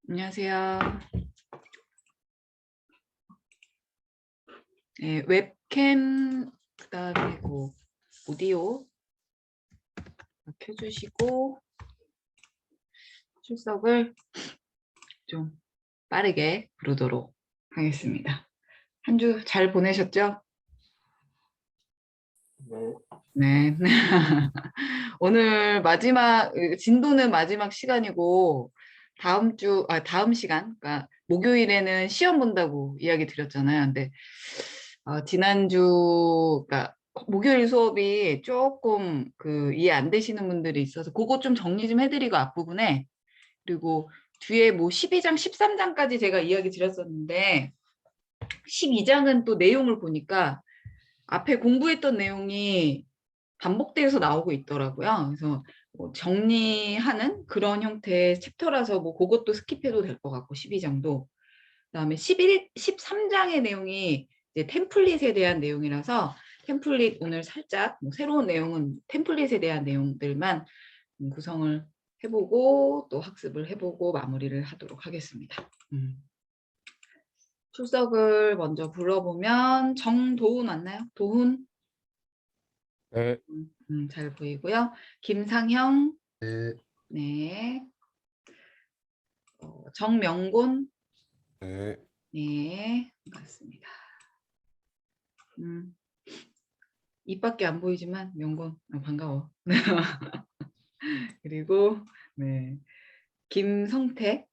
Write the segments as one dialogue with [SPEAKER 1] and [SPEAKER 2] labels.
[SPEAKER 1] 안녕하세요. 네, 웹캠 그다음에 오디오 켜주시고 출석을 좀 빠르게 부르도록 하겠습니다. 한 주 잘 보내셨죠? 네. 오늘 마지막 진도는 마지막 시간이고 다음 시간, 그러니까 목요일에는 시험 본다고 이야기 드렸잖아요. 근데 지난주, 그러니까 목요일 수업이 조금 이해 안 되시는 분들이 있어서 그거 좀 정리 좀 해드리고 앞부분에, 그리고 뒤에 뭐 12장, 13장까지 제가 이야기 드렸었는데 12장은 또 내용을 보니까 앞에 공부했던 내용이 반복돼서 나오고 있더라고요. 그래서 뭐 정리하는 그런 형태의 챕터라서 뭐 그것도 스킵해도 될 것 같고 12장도. 그다음에 13장의 내용이 이제 템플릿에 대한 내용이라서 템플릿 오늘 살짝 뭐 새로운 내용은 템플릿에 대한 내용들만 구성을 해보고 또 학습을 해보고 마무리를 하도록 하겠습니다. 출석을 먼저 불러보면 정도훈 맞나요? 도훈?
[SPEAKER 2] 네.
[SPEAKER 1] 잘 보이고요. 김상형?
[SPEAKER 2] 네.
[SPEAKER 1] 네. 정명곤?
[SPEAKER 2] 네.
[SPEAKER 1] 네, 반갑습니다. 입밖에 안 보이지만 명곤 반가워. 그리고 네, 김성태?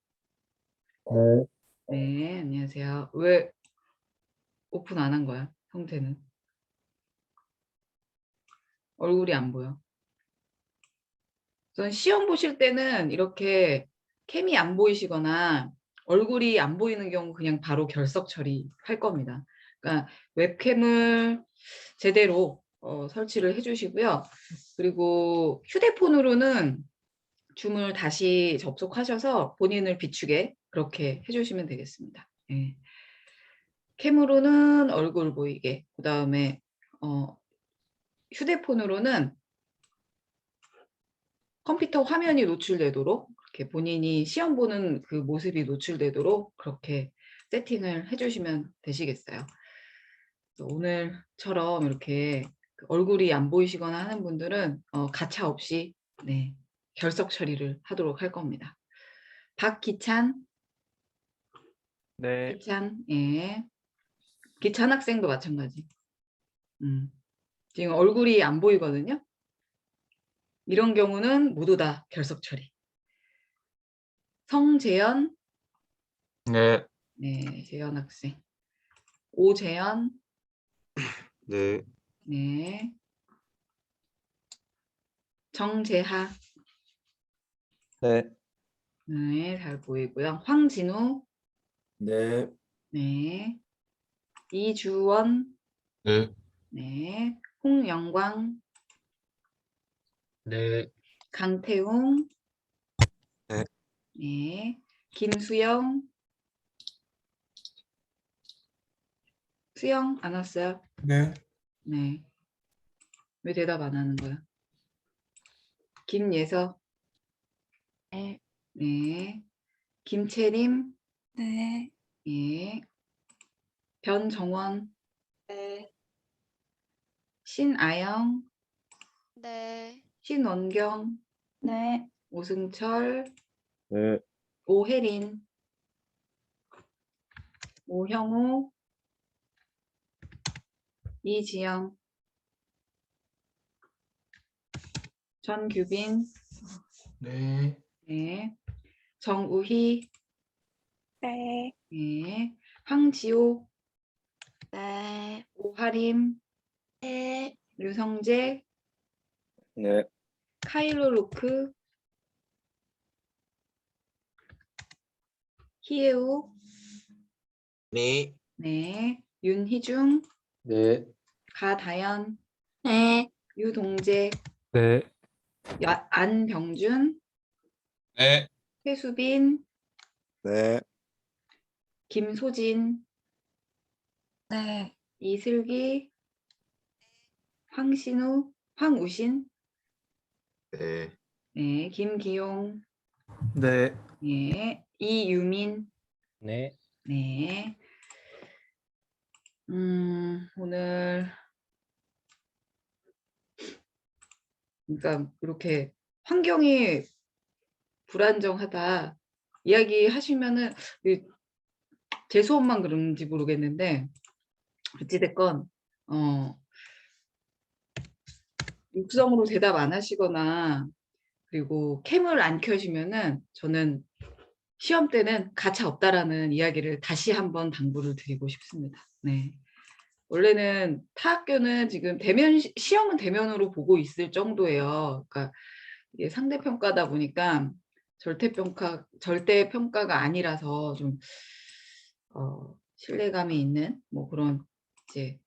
[SPEAKER 2] 네.
[SPEAKER 1] 네, 안녕하세요. 왜 오픈 안 한 거야, 성태는? 얼굴이 안 보여. 전 시험 보실 때는 이렇게 캠이 안 보이시거나 얼굴이 안 보이는 경우 그냥 바로 결석 처리할 겁니다. 그러니까 웹캠을 제대로 설치를 해주시고요. 그리고 휴대폰으로는 줌을 다시 접속하셔서 본인을 비추게 그렇게 해주시면 되겠습니다. 예. 캠으로는 얼굴 보이게, 그 다음에 휴대폰으로는 컴퓨터 화면이 노출되도록, 그렇게 본인이 시험 보는 그 모습이 노출되도록 그렇게 세팅을 해주시면 되시겠어요. 오늘처럼 이렇게 얼굴이 안 보이시거나 하는 분들은 가차 없이 네, 결석 처리를 하도록 할 겁니다. 박기찬?
[SPEAKER 2] 네.
[SPEAKER 1] 기찬, 예. 기찬 학생도 마찬가지. 지금 얼굴이 안 보이거든요. 이런 경우는 모두 다 결석 처리. 성재현?
[SPEAKER 2] 네.
[SPEAKER 1] 네, 재현 학생. 오재현?
[SPEAKER 2] 네.
[SPEAKER 1] 네. 정재하?
[SPEAKER 2] 네.
[SPEAKER 1] 네, 잘 보이고요. 황진우?
[SPEAKER 2] 네.
[SPEAKER 1] 네. 이주원?
[SPEAKER 2] 네.
[SPEAKER 1] 네. 홍영광?
[SPEAKER 2] 네.
[SPEAKER 1] 강태웅?
[SPEAKER 2] 네.
[SPEAKER 1] 네. 김수영? 수영 안 왔어요?
[SPEAKER 2] 네.
[SPEAKER 1] 네. 왜 대답 안 하는 거야? 김예서?
[SPEAKER 3] 네.
[SPEAKER 1] 네. 김채림?
[SPEAKER 3] 네.
[SPEAKER 1] 예. 변정원?
[SPEAKER 3] 네.
[SPEAKER 1] 신아영?
[SPEAKER 3] 네.
[SPEAKER 1] 신원경?
[SPEAKER 3] 네.
[SPEAKER 1] 오승철?
[SPEAKER 2] 네.
[SPEAKER 1] 오혜린? 오형우? 이지영? 전규빈?
[SPEAKER 2] 네.
[SPEAKER 1] 네. 정우희?
[SPEAKER 3] 네.
[SPEAKER 1] 네. 황지호?
[SPEAKER 3] 네.
[SPEAKER 1] 오하림?
[SPEAKER 3] 네.
[SPEAKER 1] 류성재?
[SPEAKER 2] 네.
[SPEAKER 1] 카일로 루크? 희애우?
[SPEAKER 2] 네.
[SPEAKER 1] 네. 윤희중?
[SPEAKER 2] 네.
[SPEAKER 1] 가다연?
[SPEAKER 3] 네.
[SPEAKER 1] 유동재?
[SPEAKER 2] 네.
[SPEAKER 1] 안병준?
[SPEAKER 2] 네.
[SPEAKER 1] 최수빈?
[SPEAKER 2] 네.
[SPEAKER 1] 김소진?
[SPEAKER 3] 네.
[SPEAKER 1] 이슬기? 황신우? 황우신?
[SPEAKER 2] 네.
[SPEAKER 1] 네. 김기용?
[SPEAKER 2] 네.
[SPEAKER 1] 예. 이유민.
[SPEAKER 2] 네.
[SPEAKER 1] 네. 오늘 그러니까 이렇게 환경이 불안정하다 이야기하시면은 제 수업만 그런지 모르겠는데 어찌됐건 육성으로 대답 안 하시거나 그리고 캠을 안 켜시면은 저는 시험 때는 가차 없다라는 이야기를 다시 한번 당부를 드리고 싶습니다. 네. 원래는 타 학교는 지금 시험은 대면으로 보고 있을 정도예요. 그러니까 이게 상대평가다 보니까 절대평가가 아니라서 좀 신뢰감이 있는 뭐 그런 이제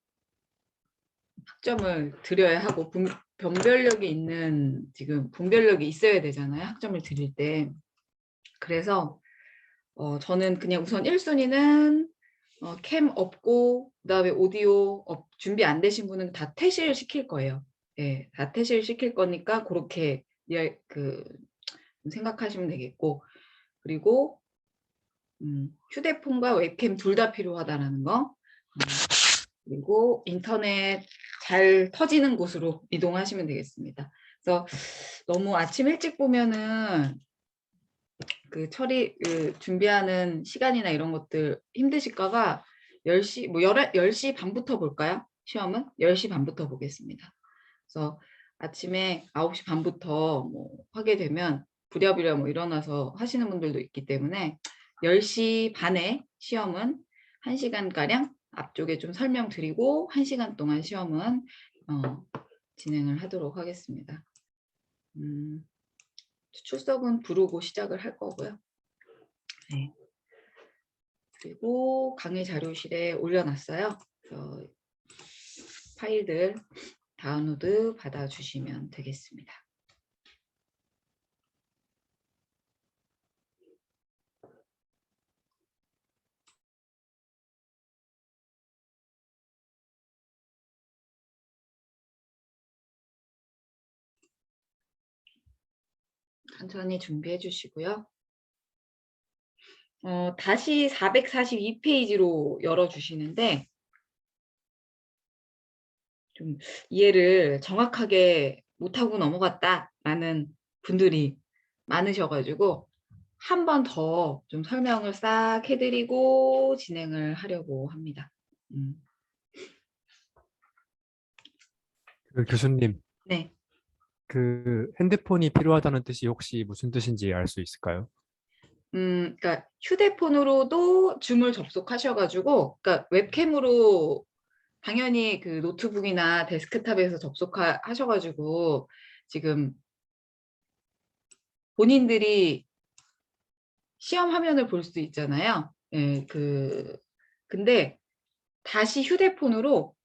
[SPEAKER 1] 학점을 드려야 하고 분별력이 있는 지금 분별력이 있어야 되잖아요. 학점을 드릴 때. 그래서 저는 그냥 우선 1순위는 캠 없고 그다음에 오디오 준비 안 되신 분은 다 퇴실 시킬 거예요. 예, 다 퇴실 시킬 거니까 그렇게 생각하시면 되겠고 그리고 휴대폰과 웹캠 둘 다 필요하다라는 거 그리고 인터넷 잘 터지는 곳으로 이동하시면 되겠습니다. 그래서 너무 아침 일찍 보면은 준비하는 시간이나 이런 것들 힘드실까 봐 10시, 10시 반부터 볼까요? 시험은 10시 반부터 보겠습니다. 그래서 아침에 9시 반부터 뭐 하게 되면 부랴부랴 뭐 일어나서 하시는 분들도 있기 때문에 10시 반에 시험은 1시간가량 앞쪽에 좀 설명드리고 1시간 동안 시험은 진행을 하도록 하겠습니다. 출석은 부르고 시작을 할 거고요. 네. 그리고 강의 자료실에 올려놨어요. 파일들 다운로드 받아주시면 되겠습니다. 천천히 준비해 주시고요. 다시 442페이지로 열어주시는데 좀 이해를 정확하게 못하고 넘어갔다라는 분들이 많으셔가지고 한 번 더 좀 설명을 싹 해드리고 진행을 하려고 합니다.
[SPEAKER 4] 교수님,
[SPEAKER 1] 네.
[SPEAKER 4] 핸드폰이 필요하다는 뜻이 혹시 무슨 뜻인지 알 수 있을까요?
[SPEAKER 1] 그러니까 휴대폰으로도 줌을 접속하셔가지고, 그러니까 웹캠으로 당연히 그 노트북이나 데스크탑에서 접속하셔가지고 지금 본인들이 시험 화면을 볼 수 있잖아요. 예, 근데 다시 휴대폰으로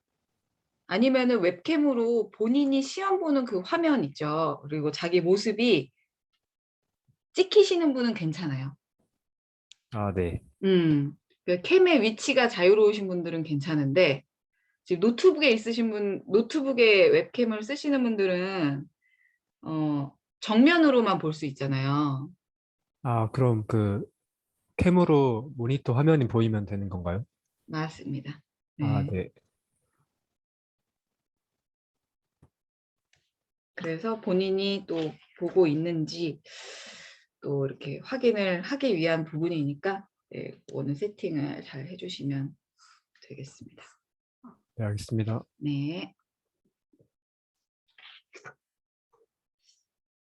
[SPEAKER 1] 아니면은 웹캠으로 본인이 시험 보는 그 화면 있죠. 그리고 자기 모습이 찍히시는 분은 괜찮아요.
[SPEAKER 4] 아, 네.
[SPEAKER 1] 캠의 위치가 자유로우신 분들은 괜찮은데 지금 노트북에 있으신 노트북에 웹캠을 쓰시는 분들은 정면으로만 볼 수 있잖아요.
[SPEAKER 4] 아, 그럼 캠으로 모니터 화면이 보이면 되는 건가요?
[SPEAKER 1] 맞습니다.
[SPEAKER 4] 아,
[SPEAKER 1] 네.
[SPEAKER 4] 네.
[SPEAKER 1] 그래서 본인이 또 보고 있는지 또 이렇게 확인을 하기 위한 부분이니까 네, 오늘 세팅을 잘 해주시면 되겠습니다.
[SPEAKER 4] 네, 알겠습니다.
[SPEAKER 1] 네.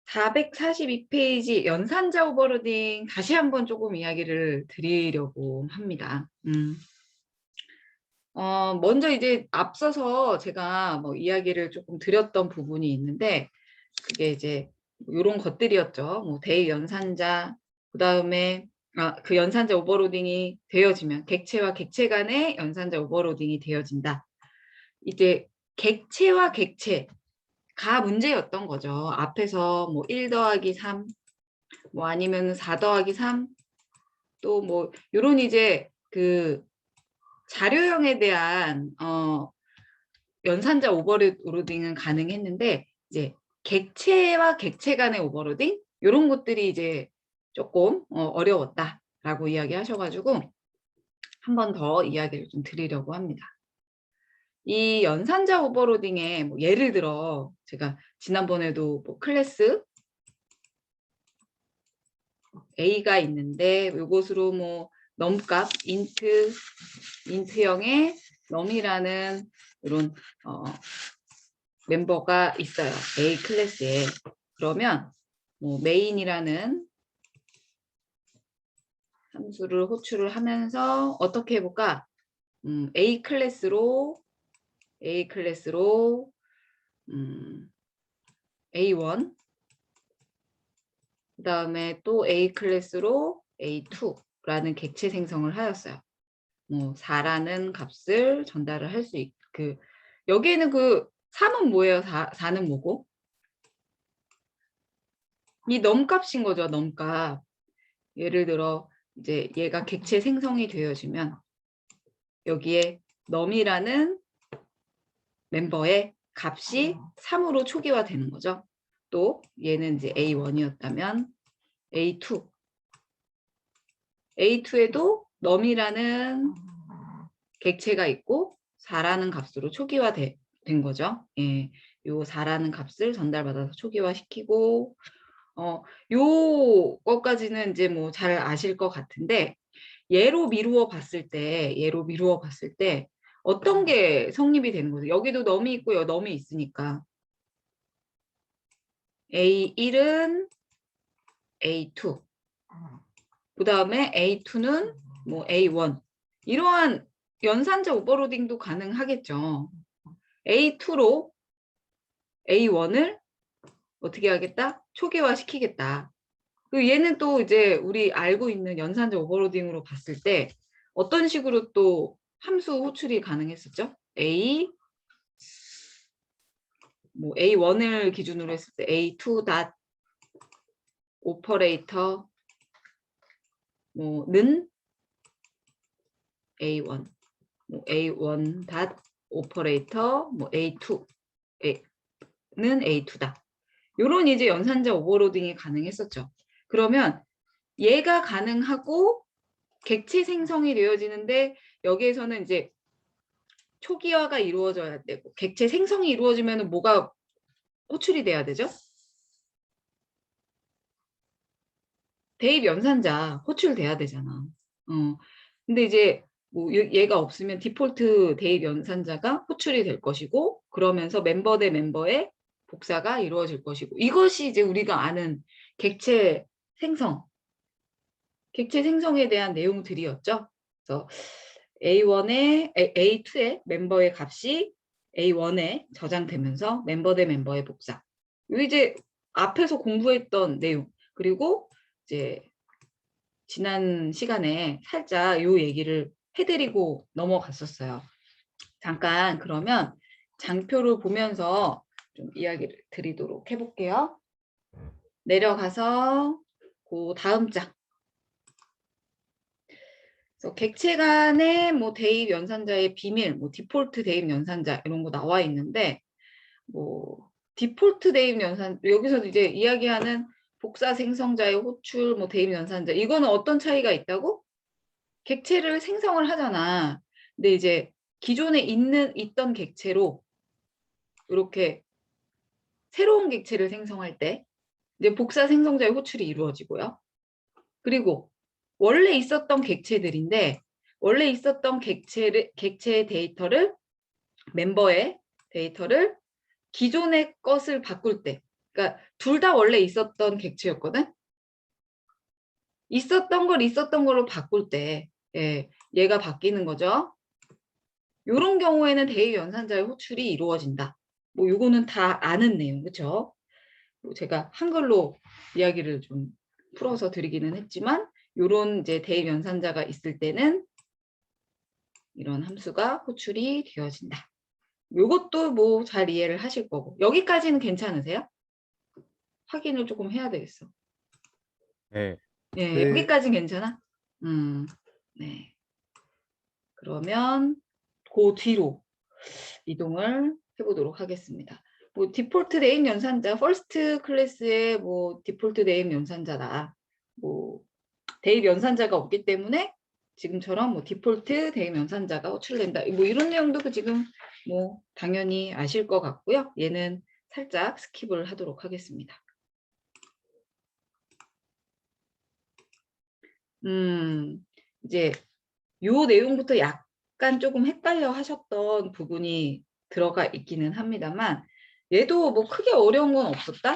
[SPEAKER 1] 442페이지 연산자 오버로딩 다시 한번 조금 이야기를 드리려고 합니다. 먼저 이제 앞서서 제가 뭐 이야기를 조금 드렸던 부분이 있는데 그게 이제 이런 것들이었죠. 뭐 대연산자, 그다음에 그 연산자 오버로딩이 되어지면 객체와 객체 간의 연산자 오버로딩이 되어진다. 이제 객체와 객체가 문제였던 거죠. 앞에서 뭐 1 더하기 3, 뭐 아니면 4 더하기 3, 또 뭐 이런 이제 그 자료형에 대한 연산자 오버로딩은 가능했는데 이제 객체와 객체 간의 오버로딩 이런 것들이 이제 조금 어려웠다. 라고 이야기하셔가지고 한 번 더 이야기를 좀 드리려고 합니다. 이 연산자 오버로딩에 뭐 예를 들어 제가 지난번에도 뭐 클래스 A가 있는데 이것으로 뭐 넘값 인트형의 넘이라는 이런 멤버가 있어요. A 클래스에. 그러면 뭐 메인이라는 함수를 호출을 하면서 어떻게 해볼까? A 클래스로 A1 그 다음에 또 A 클래스로 A2라는 객체 생성을 하였어요. 뭐 4라는 값을 전달을 할 수 있고 여기에는 그 3은 뭐예요? 4는 뭐고? 이 넘값인 거죠. 넘값. 예를 들어 이제 얘가 객체 생성이 되어지면 여기에 넘이라는 멤버의 값이 3으로 초기화 되는 거죠. 또 얘는 이제 A1이었다면 A2에도 넘이라는 객체가 있고 4라는 값으로 초기화 된 거죠. 예, 요 4라는 값을 전달받아서 초기화 시키고 요거까지는 이제 뭐 잘 아실 것 같은데 얘로 미루어 봤을 때 어떤 게 성립이 되는 거죠? 여기도 넘이 있고요. 넘이 있으니까 A1은 A2 그 다음에 A2는 뭐 A1 이러한 연산자 오버로딩도 가능하겠죠. A2로 A1을 어떻게 하겠다? 초기화 시키겠다. 얘는 또 이제 우리 알고 있는 연산자 오버로딩으로 봤을 때 어떤 식으로 또 함수 호출이 가능했었죠? A1을 기준으로 했을 때 A2 닷 오퍼레이터 는 A1 A1 닷 오퍼레이터 A2는 A2다. 이런 이제 연산자 오버로딩이 가능했었죠. 그러면 얘가 가능하고 객체 생성이 되어지는데 여기에서는 이제 초기화가 이루어져야 되고 객체 생성이 이루어지면 뭐가 호출이 돼야 되죠? 대입 연산자 호출돼야 되잖아. 근데 이제 뭐 얘가 없으면 디폴트 대입 연산자가 호출이 될 것이고 그러면서 멤버 대 멤버의 복사가 이루어질 것이고 이것이 이제 우리가 아는 객체 생성에 대한 내용들이었죠. 그래서 A2의 멤버의 값이 A1에 저장되면서 멤버 대 멤버의 복사. 요 이제 앞에서 공부했던 내용. 그리고 이제 지난 시간에 살짝 요 얘기를 해드리고 넘어갔었어요. 잠깐 그러면 장표를 보면서 좀 이야기를 드리도록 해볼게요. 내려가서 그 다음 장. 그래서 객체 간의 뭐 대입 연산자의 비밀, 뭐 디폴트 대입 연산자 이런 거 나와 있는데 뭐 디폴트 대입 연산 여기서 이제 이야기하는 복사 생성자의 호출, 뭐 대입 연산자 이거는 어떤 차이가 있다고? 객체를 생성을 하잖아. 근데 이제 기존에 있던 객체로 이렇게 새로운 객체를 생성할 때 이제 복사 생성자의 호출이 이루어지고요. 그리고 원래 있었던 객체들인데 원래 있었던 객체의 데이터를 멤버의 데이터를 기존의 것을 바꿀 때 그러니까 둘 다 원래 있었던 객체였거든. 있었던 걸로 바꿀 때 얘가 바뀌는 거죠. 이런 경우에는 대입 연산자의 호출이 이루어진다. 뭐 요거는 다 아는 내용, 그렇죠? 뭐 제가 한글로 이야기를 좀 풀어서 드리기는 했지만 요런 이제 대입 연산자가 있을 때는 이런 함수가 호출이 되어진다. 요것도 뭐 잘 이해를 하실 거고 여기까지는 괜찮으세요? 확인을 조금 해야 되겠어.
[SPEAKER 4] 네.
[SPEAKER 1] 네, 여기까지는 괜찮아? 네. 그러면 그 뒤로 이동을 해보도록 하겠습니다. 뭐 디폴트 네임 연산자, 퍼스트 클래스의 뭐 디폴트 네임 연산자다. 뭐 대입 연산자가 없기 때문에 지금처럼 뭐 디폴트 대입 연산자가 호출된다. 뭐 이런 내용도 그 지금 뭐 당연히 아실 것 같고요. 얘는 살짝 스킵을 하도록 하겠습니다. 이제 요 내용부터 약간 조금 헷갈려 하셨던 부분이 들어가 있기는 합니다만 얘도 뭐 크게 어려운 건 없었다.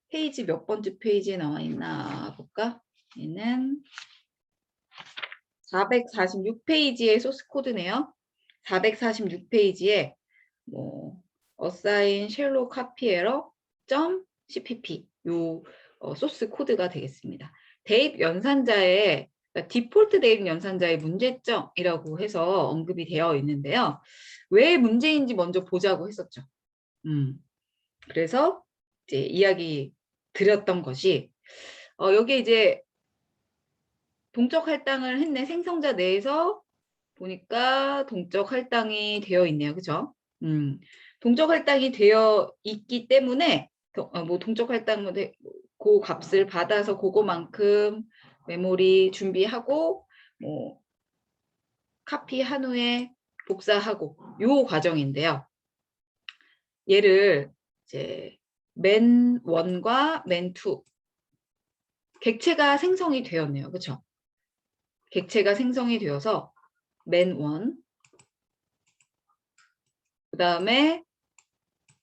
[SPEAKER 1] 페이지 몇 번째 페이지에 나와 있나 볼까? 얘는 446페이지의 소스 코드네요. 446페이지에 뭐 assign shallow copy error .cpp 요 소스 코드가 되겠습니다. 대입 연산자의 그러니까 디폴트 대입 연산자의 문제점이라고 해서 언급이 되어 있는데요. 왜 문제인지 먼저 보자고 했었죠. 그래서 이제 이야기 드렸던 것이 여기에 이제 동적 할당을 했네. 생성자 내에서 보니까 동적 할당이 되어 있네요. 그죠? 동적 할당이 되어 있기 때문에 뭐 동적 할당 그 값을 받아서 그거만큼 메모리 준비하고 뭐 카피한 후에 복사하고 요 과정인데요. 얘를 이제 맨 1과 맨 2 객체가 생성이 되었네요. 그렇죠? 객체가 생성이 되어서 맨 1, 그 다음에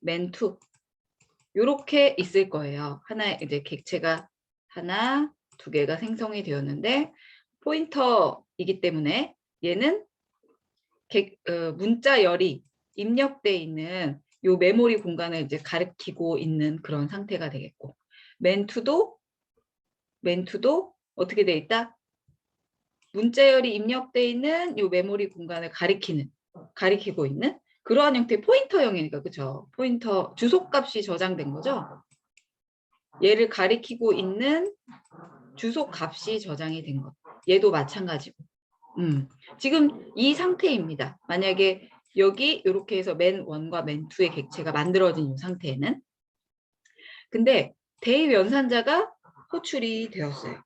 [SPEAKER 1] 맨 2 요렇게 있을 거예요. 하나 이제 객체가 하나, 두 개가 생성이 되었는데 포인터이기 때문에 얘는 문자열이 입력돼 있는 요 메모리 공간을 이제 가리키고 있는 그런 상태가 되겠고 맨2도 어떻게 돼 있다? 문자열이 입력돼 있는 요 메모리 공간을 가리키고 있는 그러한 형태의 포인터형이니까 그죠? 포인터 주소값이 저장된 거죠. 얘를 가리키고 있는 주소값이 저장이 된 것. 얘도 마찬가지고. 지금 이 상태입니다. 만약에 여기 이렇게 해서 맨 1과 맨 2의 객체가 만들어진 이 상태에는 근데 대입 연산자가 호출이 되었어요.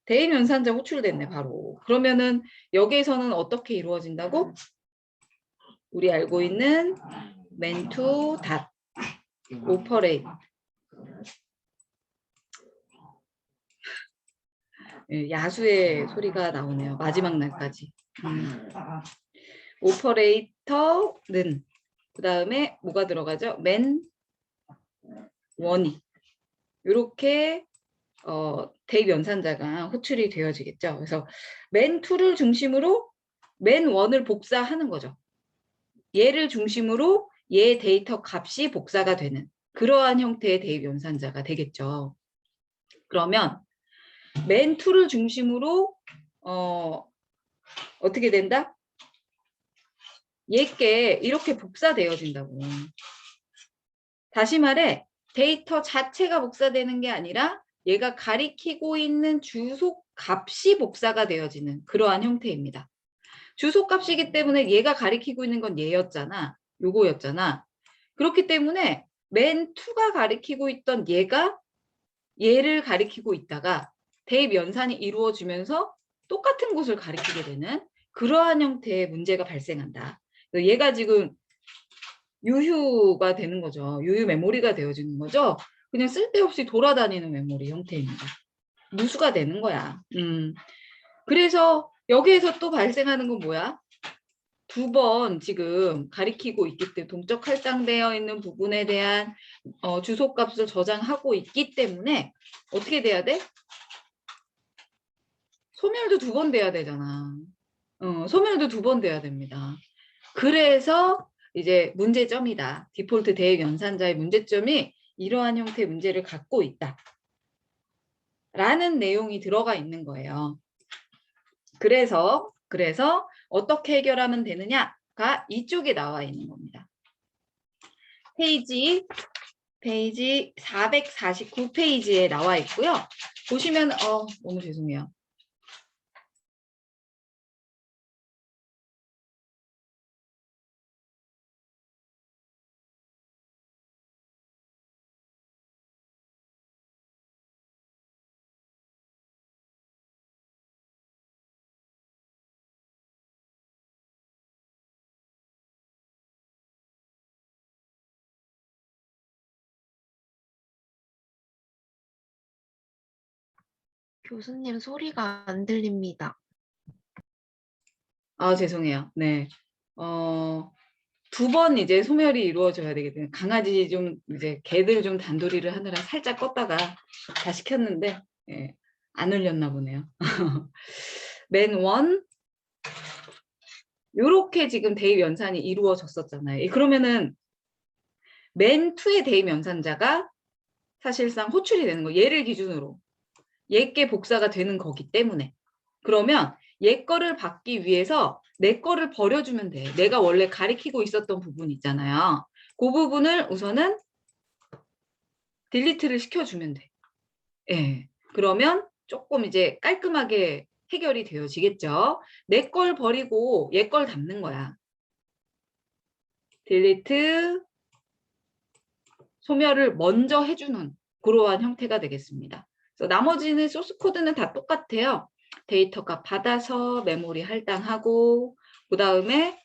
[SPEAKER 1] 대입 연산자 호출됐네 바로. 그러면은 여기에서는 어떻게 이루어진다고? 우리 알고 있는 맨투 닷 오퍼레이트 야수의 소리가 나오네요. 마지막 날까지. 오퍼레이터는 그 다음에 뭐가 들어가죠? 맨 원이 이렇게 대입 연산자가 호출이 되어지겠죠. 그래서 맨 2를 중심으로 맨 1을 복사하는 거죠. 얘를 중심으로 얘 데이터 값이 복사가 되는 그러한 형태의 대입 연산자가 되겠죠. 그러면 맨 2를 중심으로 어떻게 된다? 얘께 이렇게 복사되어진다고. 다시 말해 데이터 자체가 복사되는 게 아니라 얘가 가리키고 있는 주소 값이 복사가 되어지는 그러한 형태입니다. 주소 값이기 때문에 얘가 가리키고 있는 건 얘였잖아. 요거였잖아. 그렇기 때문에 맨 2가 가리키고 있던 얘를 가리키고 있다가 대입 연산이 이루어지면서 똑같은 곳을 가리키게 되는 그러한 형태의 문제가 발생한다. 얘가 지금 유휴가 되는 거죠. 유휴 메모리가 되어지는 거죠. 그냥 쓸데없이 돌아다니는 메모리 형태입니다. 누수가 되는 거야. 그래서 여기에서 또 발생하는 건 뭐야? 두 번 지금 가리키고 있기 때문에 동적 할당되어 있는 부분에 대한 주소값을 저장하고 있기 때문에 어떻게 돼야 돼? 소멸도 두 번 돼야 되잖아. 소멸도 두 번 돼야 됩니다. 그래서 이제 문제점이다. 디폴트 대입 연산자의 문제점이 이러한 형태의 문제를 갖고 있다. 라는 내용이 들어가 있는 거예요. 그래서 어떻게 해결하면 되느냐가 이쪽에 나와 있는 겁니다. 페이지 449페이지에 나와 있고요. 보시면 너무 죄송해요.
[SPEAKER 3] 교수님 소리가 안 들립니다.
[SPEAKER 1] 아, 죄송해요. 네. 2번 이제 소멸이 이루어져야 되거든요. 강아지 좀 이제 개들 좀 단돌이를 하느라 살짝 껐다가 다시 켰는데 예, 안 울렸나 보네요. 맨 원 요렇게 지금 대입 연산이 이루어졌었잖아요. 그러면은 맨 2의 대입 연산자가 사실상 호출이 되는 거예요. 얘를 기준으로. 얘께 복사가 되는 거기 때문에. 그러면 얘 거를 받기 위해서 내 거를 버려주면 돼. 내가 원래 가리키고 있었던 부분 있잖아요. 그 부분을 우선은 딜리트를 시켜주면 돼. 예. 그러면 조금 이제 깔끔하게 해결이 되어지겠죠. 내 걸 버리고 얘 걸 담는 거야. 딜리트 소멸을 먼저 해주는 그러한 형태가 되겠습니다. 그래서 나머지는 소스 코드는 다 똑같아요. 데이터값 받아서 메모리 할당하고 그 다음에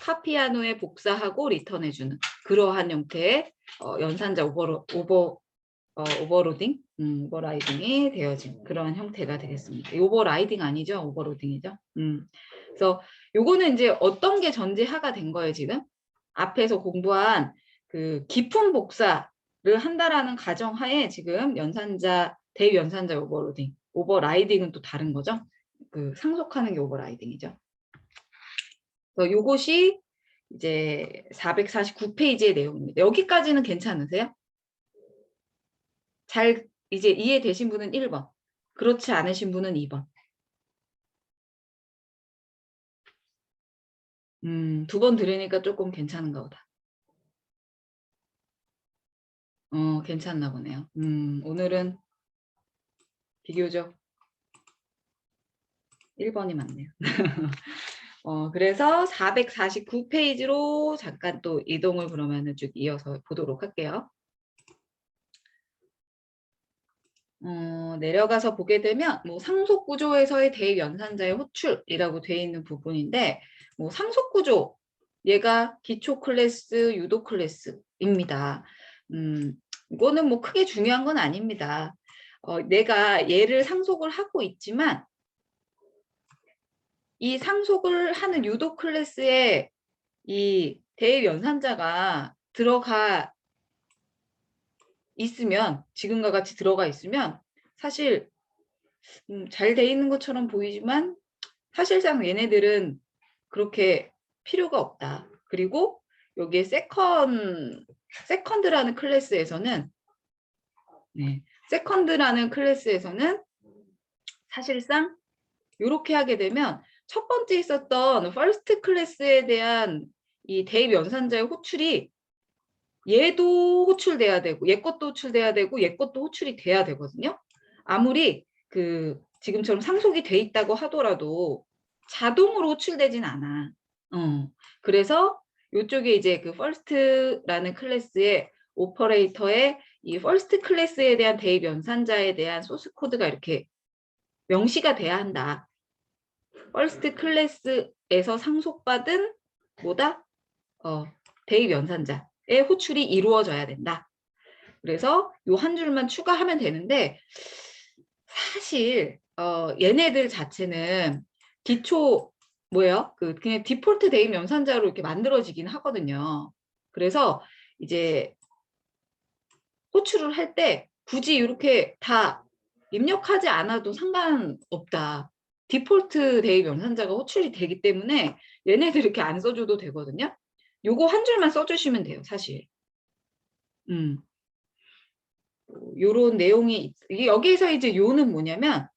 [SPEAKER 1] 카피한 후에 복사하고 리턴해주는 그러한 형태의 연산자 오버로딩, 오버라이딩이 되어진 그런 형태가 되겠습니다. 오버라이딩 아니죠? 오버로딩이죠. 그래서 요거는 이제 어떤 게 전제하가 된 거예요, 지금? 앞에서 공부한 그 깊은 복사를 한다라는 가정하에 지금 연산자, 대입 연산자 오버로딩, 오버라이딩은 또 다른 거죠. 그 상속하는 게 오버라이딩이죠. 그래서 요것이 이제 449페이지의 내용입니다. 여기까지는 괜찮으세요? 잘 이제 이해되신 분은 1번, 그렇지 않으신 분은 2번. 2번 들으니까 조금 괜찮은가 보다. 괜찮나 보네요. 오늘은 비교적 1번이 맞네요. 그래서 449페이지로 잠깐 또 이동을 그러면은 쭉 이어서 보도록 할게요. 내려가서 보게 되면 뭐 상속 구조에서의 대입 연산자의 호출이라고 되어 있는 부분인데 뭐 상속 구조 얘가 기초 클래스, 유도 클래스입니다. 이거는 뭐 크게 중요한 건 아닙니다. 내가 얘를 상속을 하고 있지만 이 상속을 하는 유도 클래스에 이 대입 연산자가 들어가 있으면 지금과 같이 들어가 있으면 사실 잘 돼 있는 것처럼 보이지만 사실상 얘네들은 그렇게 필요가 없다. 그리고 여기에 세컨드라는 클래스에서는 세컨드라는 클래스에서는 사실상 이렇게 하게 되면 첫 번째 있었던 퍼스트 클래스에 대한 이 대입 연산자의 호출이 얘도 호출돼야 되고 얘 것도 호출돼야 되고 얘 것도 호출이 돼야 되거든요. 아무리 그 지금처럼 상속이 돼 있다고 하더라도 자동으로 호출되진 않아. 그래서 이쪽에 이제 그 first라는 클래스의 오퍼레이터의 이 first 클래스에 대한 대입 연산자에 대한 소스 코드가 이렇게 명시가 돼야 한다. first 클래스에서 상속받은 뭐다? 대입 연산자의 호출이 이루어져야 된다. 그래서 요 한 줄만 추가하면 되는데 사실 얘네들 자체는 기초 뭐예요? 그냥 디폴트 대입 연산자로 이렇게 만들어지긴 하거든요. 그래서 이제 호출을 할 때 굳이 이렇게 다 입력하지 않아도 상관없다. 디폴트 대입 연산자가 호출이 되기 때문에 얘네들 이렇게 안 써줘도 되거든요. 요거 한 줄만 써주시면 돼요, 사실. 요런 내용이 여기에서 이제 요는 뭐냐면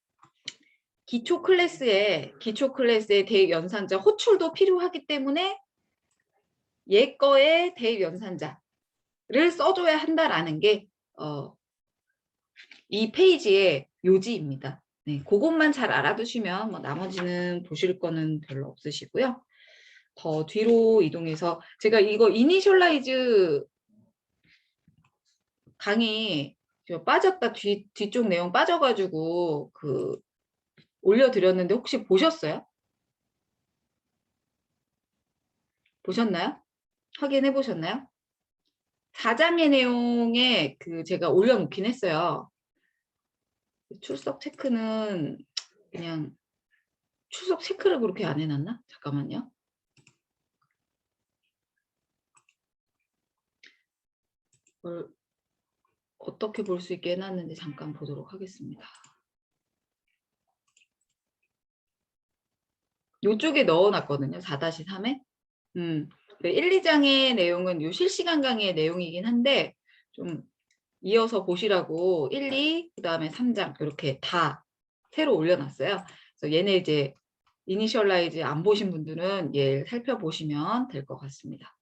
[SPEAKER 1] 기초 클래스의 대입 연산자 호출도 필요하기 때문에 얘 거의 대입 연산자를 써줘야 한다라는 게 이 페이지의 요지입니다. 네, 그것만 잘 알아두시면 뭐 나머지는 보실 거는 별로 없으시고요. 더 뒤로 이동해서 제가 이거 이니셜라이즈 강의 빠졌다 뒤쪽 내용 빠져가지고 그 올려드렸는데 혹시 보셨어요? 보셨나요? 확인해 보셨나요? 4장의 내용에 그 제가 올려놓긴 했어요. 출석 체크는 그냥 출석 체크를 그렇게 안 해놨나? 잠깐만요. 그걸 어떻게 볼 수 있게 해놨는지 잠깐 보도록 하겠습니다. 요쪽에 넣어놨거든요. 4-3에. 1, 2장의 내용은 요 실시간 강의의 내용이긴 한데 좀 이어서 보시라고 1, 2, 그 다음에 3장 이렇게 다 새로 올려놨어요. 그래서 얘네 이제 이니셜라이즈 안 보신 분들은 얘 살펴보시면 될 것 같습니다.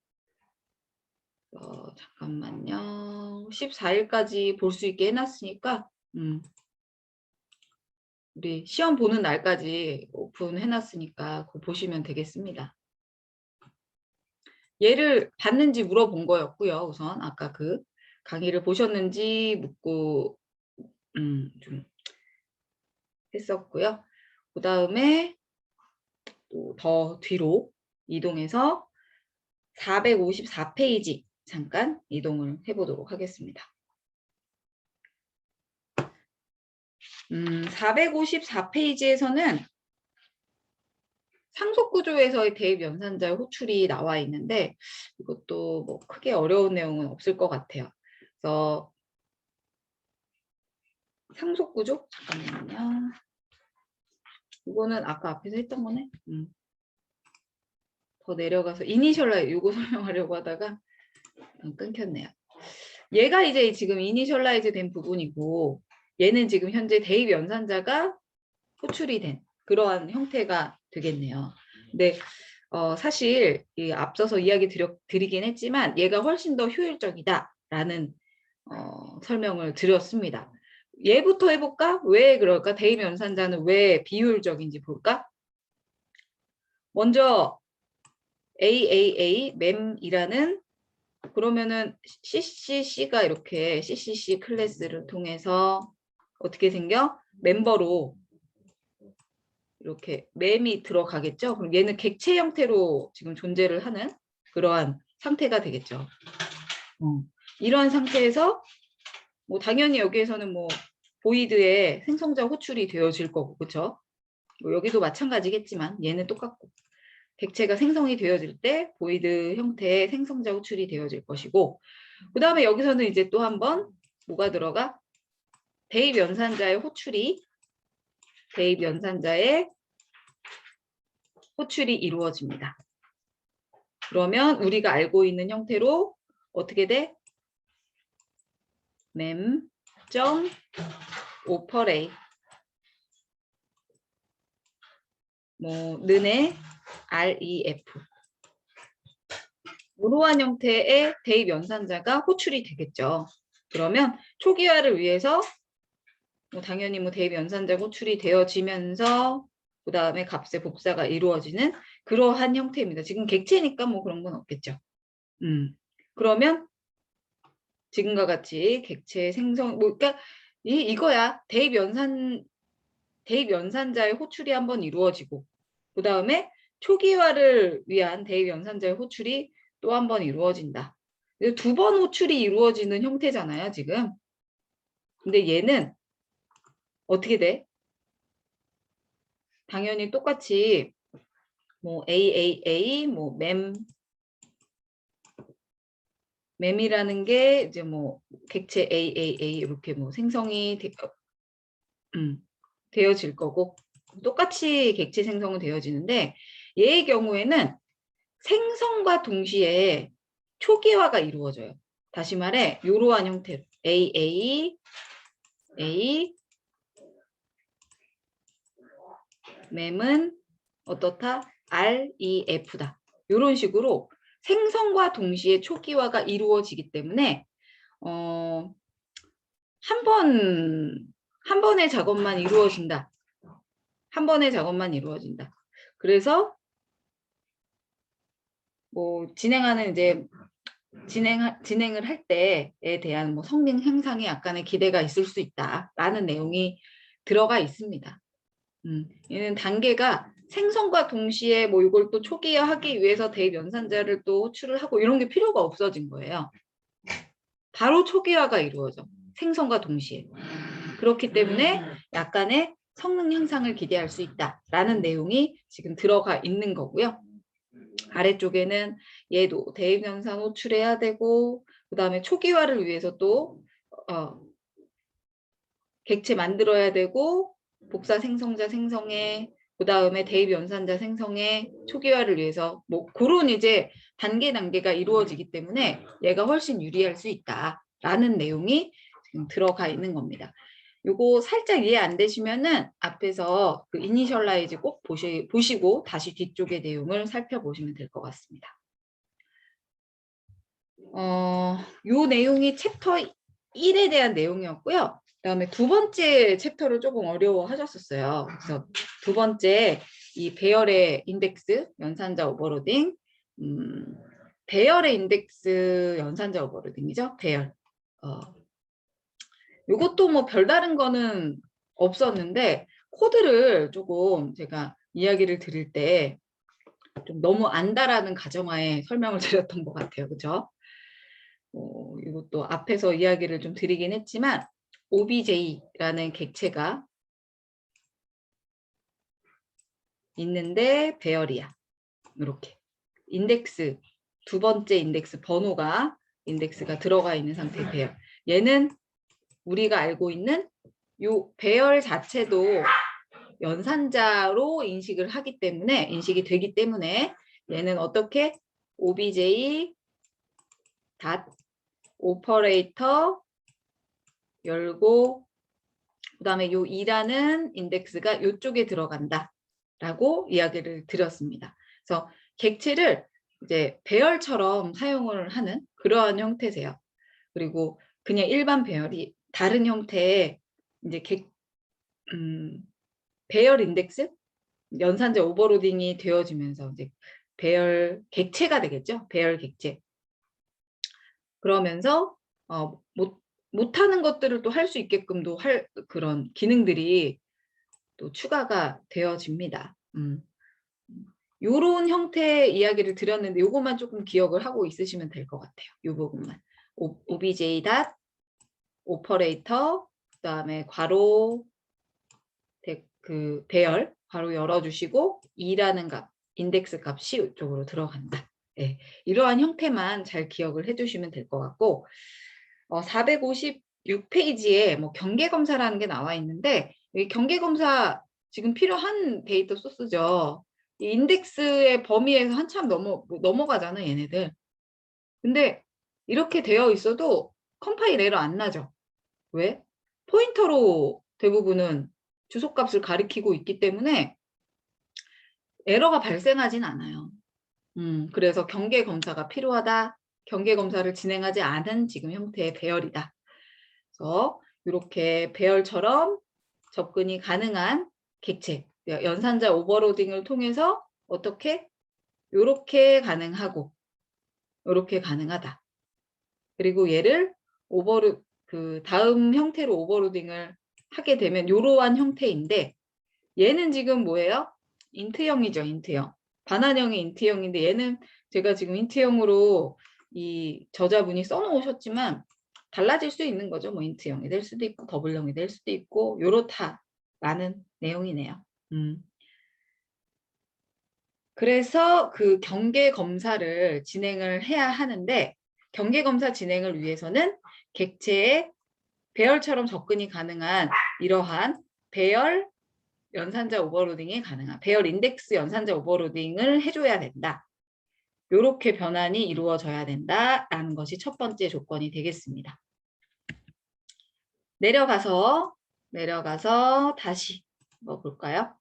[SPEAKER 1] 잠깐만요. 14일까지 볼 수 있게 해놨으니까 우리 시험 보는 날까지 오픈해놨으니까 그거 보시면 되겠습니다. 얘를 봤는지 물어본 거였고요. 우선 아까 그 강의를 보셨는지 묻고 좀 했었고요. 그 다음에 또 더 뒤로 이동해서 454페이지 잠깐 이동을 해보도록 하겠습니다. 454페이지에서는 상속구조에서의 대입 연산자의 호출이 나와 있는데 이것도 뭐 크게 어려운 내용은 없을 것 같아요. 그래서 상속구조? 잠깐만요. 이거는 아까 앞에서 했던 거네. 더 내려가서 이니셜라이즈 이거 설명하려고 하다가 끊겼네요. 얘가 이제 지금 이니셜라이즈 된 부분이고 얘는 지금 현재 대입 연산자가 호출이 된 그러한 형태가 되겠네요. 근데 사실 이 앞서서 이야기 드리긴 했지만 얘가 훨씬 더 효율적이다라는 설명을 드렸습니다. 얘부터 해볼까? 왜 그럴까? 대입 연산자는 왜 비효율적인지 볼까? 먼저 AAA 맴이라는 그러면은 CCC가 이렇게 CCC 클래스를 통해서 어떻게 생겨? 멤버로 이렇게 맴이 들어가겠죠. 그럼 얘는 객체 형태로 지금 존재를 하는 그러한 상태가 되겠죠. 이러한 상태에서 뭐 당연히 여기에서는 뭐 보이드의 생성자 호출이 되어질 거고, 그렇죠? 뭐 여기도 마찬가지겠지만 얘는 똑같고 객체가 생성이 되어질 때 보이드 형태의 생성자 호출이 되어질 것이고, 그 다음에 여기서는 이제 또 한번 뭐가 들어가? 대입 연산자의 호출이 이루어집니다. 그러면 우리가 알고 있는 형태로 어떻게 돼? mem.operate 뭐 는의 ref 이러한 형태의 대입 연산자가 호출이 되겠죠. 그러면 초기화를 위해서 뭐 당연히 뭐 대입 연산자가 호출이 되어지면서 그 다음에 값의 복사가 이루어지는 그러한 형태입니다. 지금 객체니까 뭐 그런 건 없겠죠. 그러면 지금과 같이 객체 생성 뭐 그러니까 이거야. 대입 연산자의 호출이 한번 이루어지고 그 다음에 초기화를 위한 대입 연산자의 호출이 또 한 번 이루어진다. 2번 호출이 이루어지는 형태잖아요, 지금. 근데 얘는 어떻게 돼? 당연히 똑같이 뭐 AAA 뭐 맴이라는 게 이제 뭐 객체 AAA 이렇게 뭐 생성이 되어질 거고 똑같이 객체 생성은 되어지는데 얘의 경우에는 생성과 동시에 초기화가 이루어져요. 다시 말해 이러한 형태로 AA 맴은 어떻다? REF다. 이런 식으로 생성과 동시에 초기화가 이루어지기 때문에 한 번의 작업만 이루어진다. 한 번의 작업만 이루어진다. 그래서 뭐 진행을 할 때에 대한 뭐 성능 향상에 약간의 기대가 있을 수 있다라는 내용이 들어가 있습니다. 얘는 단계가 생성과 동시에 뭐 이걸 또 초기화하기 위해서 대입 연산자를 또 호출을 하고 이런 게 필요가 없어진 거예요. 바로 초기화가 이루어져. 생성과 동시에. 그렇기 때문에 약간의 성능 향상을 기대할 수 있다라는 내용이 지금 들어가 있는 거고요. 아래쪽에는 얘도 대입연산 호출해야 되고 그 다음에 초기화를 위해서 또 객체 만들어야 되고 복사 생성자 생성해 그 다음에 대입 연산자 생성해 초기화를 위해서 뭐 그런 이제 단계가 이루어지기 때문에 얘가 훨씬 유리할 수 있다라는 내용이 지금 들어가 있는 겁니다. 요거 살짝 이해 안 되시면은 앞에서 그 이니셜라이즈 꼭 보시고 다시 뒤쪽의 내용을 살펴보시면 될 것 같습니다. 요 내용이 챕터 1에 대한 내용이었고요. 그다음에 두 번째 챕터를 조금 어려워하셨었어요. 그래서 두 번째 이 배열의 인덱스 연산자 오버로딩, 배열의 인덱스 연산자 오버로딩이죠. 배열. 요것도 뭐 별다른 거는 없었는데 코드를 조금 제가 이야기를 드릴 때 좀 너무 안다라는 가정하에 설명을 드렸던 것 같아요. 그죠? 이것도 앞에서 이야기를 좀 드리긴 했지만 OBJ라는 객체가 있는데 배열이야. 이렇게 인덱스 두 번째 인덱스 번호가 인덱스가 들어가 있는 상태의 배열. 얘는 우리가 알고 있는 요 배열 자체도 연산자로 인식이 되기 때문에 얘는 어떻게 obj 닷 오퍼레이터 열고 그다음에 요 2라는 인덱스가 요쪽에 들어간다라고 이야기를 드렸습니다. 그래서 객체를 이제 배열처럼 사용을 하는 그러한 형태세요. 그리고 그냥 일반 배열이 다른 형태의 이제 배열 인덱스 연산자 오버로딩이 되어지면서 이제 배열 객체가 되겠죠. 배열 객체. 그러면서 못하는 것들을 또 할 수 있게끔도 할 그런 기능들이 또 추가가 되어집니다. 요런 형태의 이야기를 드렸는데 요것만 조금 기억을 하고 있으시면 될 것 같아요. 요 부분만. obj 닷 오퍼레이터 그다음에 괄호 그 배열 괄호 열어주시고 2라는 값 인덱스 값이 이쪽으로 들어간다. 네, 이러한 형태만 잘 기억을 해주시면 될 것 같고 456페이지에 뭐 경계검사라는 게 나와 있는데 이 경계검사 지금 필요한 데이터 소스죠. 이 인덱스의 범위에서 한참 넘어가잖아요, 얘네들. 근데 이렇게 되어 있어도 컴파일 에러 안 나죠. 왜? 포인터로 대부분은 주소값을 가리키고 있기 때문에 에러가 발생하진 않아요. 그래서 경계검사가 필요하다. 경계검사를 진행하지 않은 지금 형태의 배열이다. 그래서 이렇게 배열처럼 접근이 가능한 객체, 연산자 오버로딩을 통해서 어떻게? 이렇게 가능하고 이렇게 가능하다. 그리고 얘를 그 다음 형태로 오버로딩을 하게 되면 이러한 형태인데 얘는 지금 뭐예요? 인트형이죠, 인트형. 반환형의 인트형인데 얘는 제가 지금 인트형으로 이 저자분이 써놓으셨지만 달라질 수 있는 거죠. 뭐 인트형이 될 수도 있고 더블형이 될 수도 있고 요렇다라는 내용이네요. 그래서 그 경계 검사를 진행을 해야 하는데 경계 검사 진행을 위해서는 객체의 배열처럼 접근이 가능한 이러한 배열 연산자 오버로딩이 가능한 배열 인덱스 연산자 오버로딩을 해줘야 된다. 이렇게 변환이 이루어져야 된다라는 것이 첫 번째 조건이 되겠습니다. 내려가서 다시 뭐 볼까요?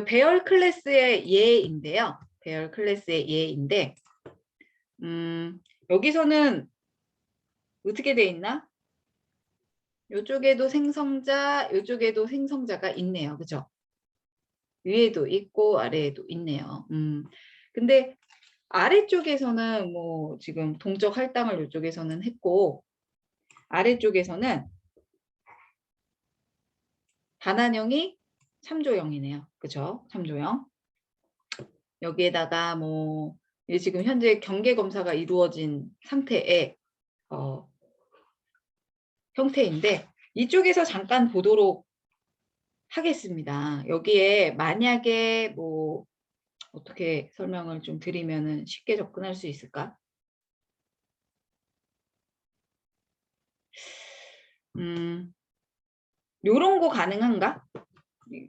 [SPEAKER 1] 배열 클래스의 예인데요. 배열 클래스의 예인데 여기서는 어떻게 돼 있나? 이쪽에도 생성자, 이쪽에도 생성자가 있네요. 그죠? 위에도 있고 아래에도 있네요. 근데 아래쪽에서는 뭐 지금 동적 할당을 이쪽에서는 했고 아래쪽에서는 반환형이 참조형이네요. 그죠? 참조형. 여기에다가 뭐 지금 현재 경계 검사가 이루어진 상태에 형태인데 이쪽에서 잠깐 보도록 하겠습니다. 여기에 만약에 뭐 어떻게 설명을 좀 드리면은 쉽게 접근할 수 있을까? 요런 거 가능한가?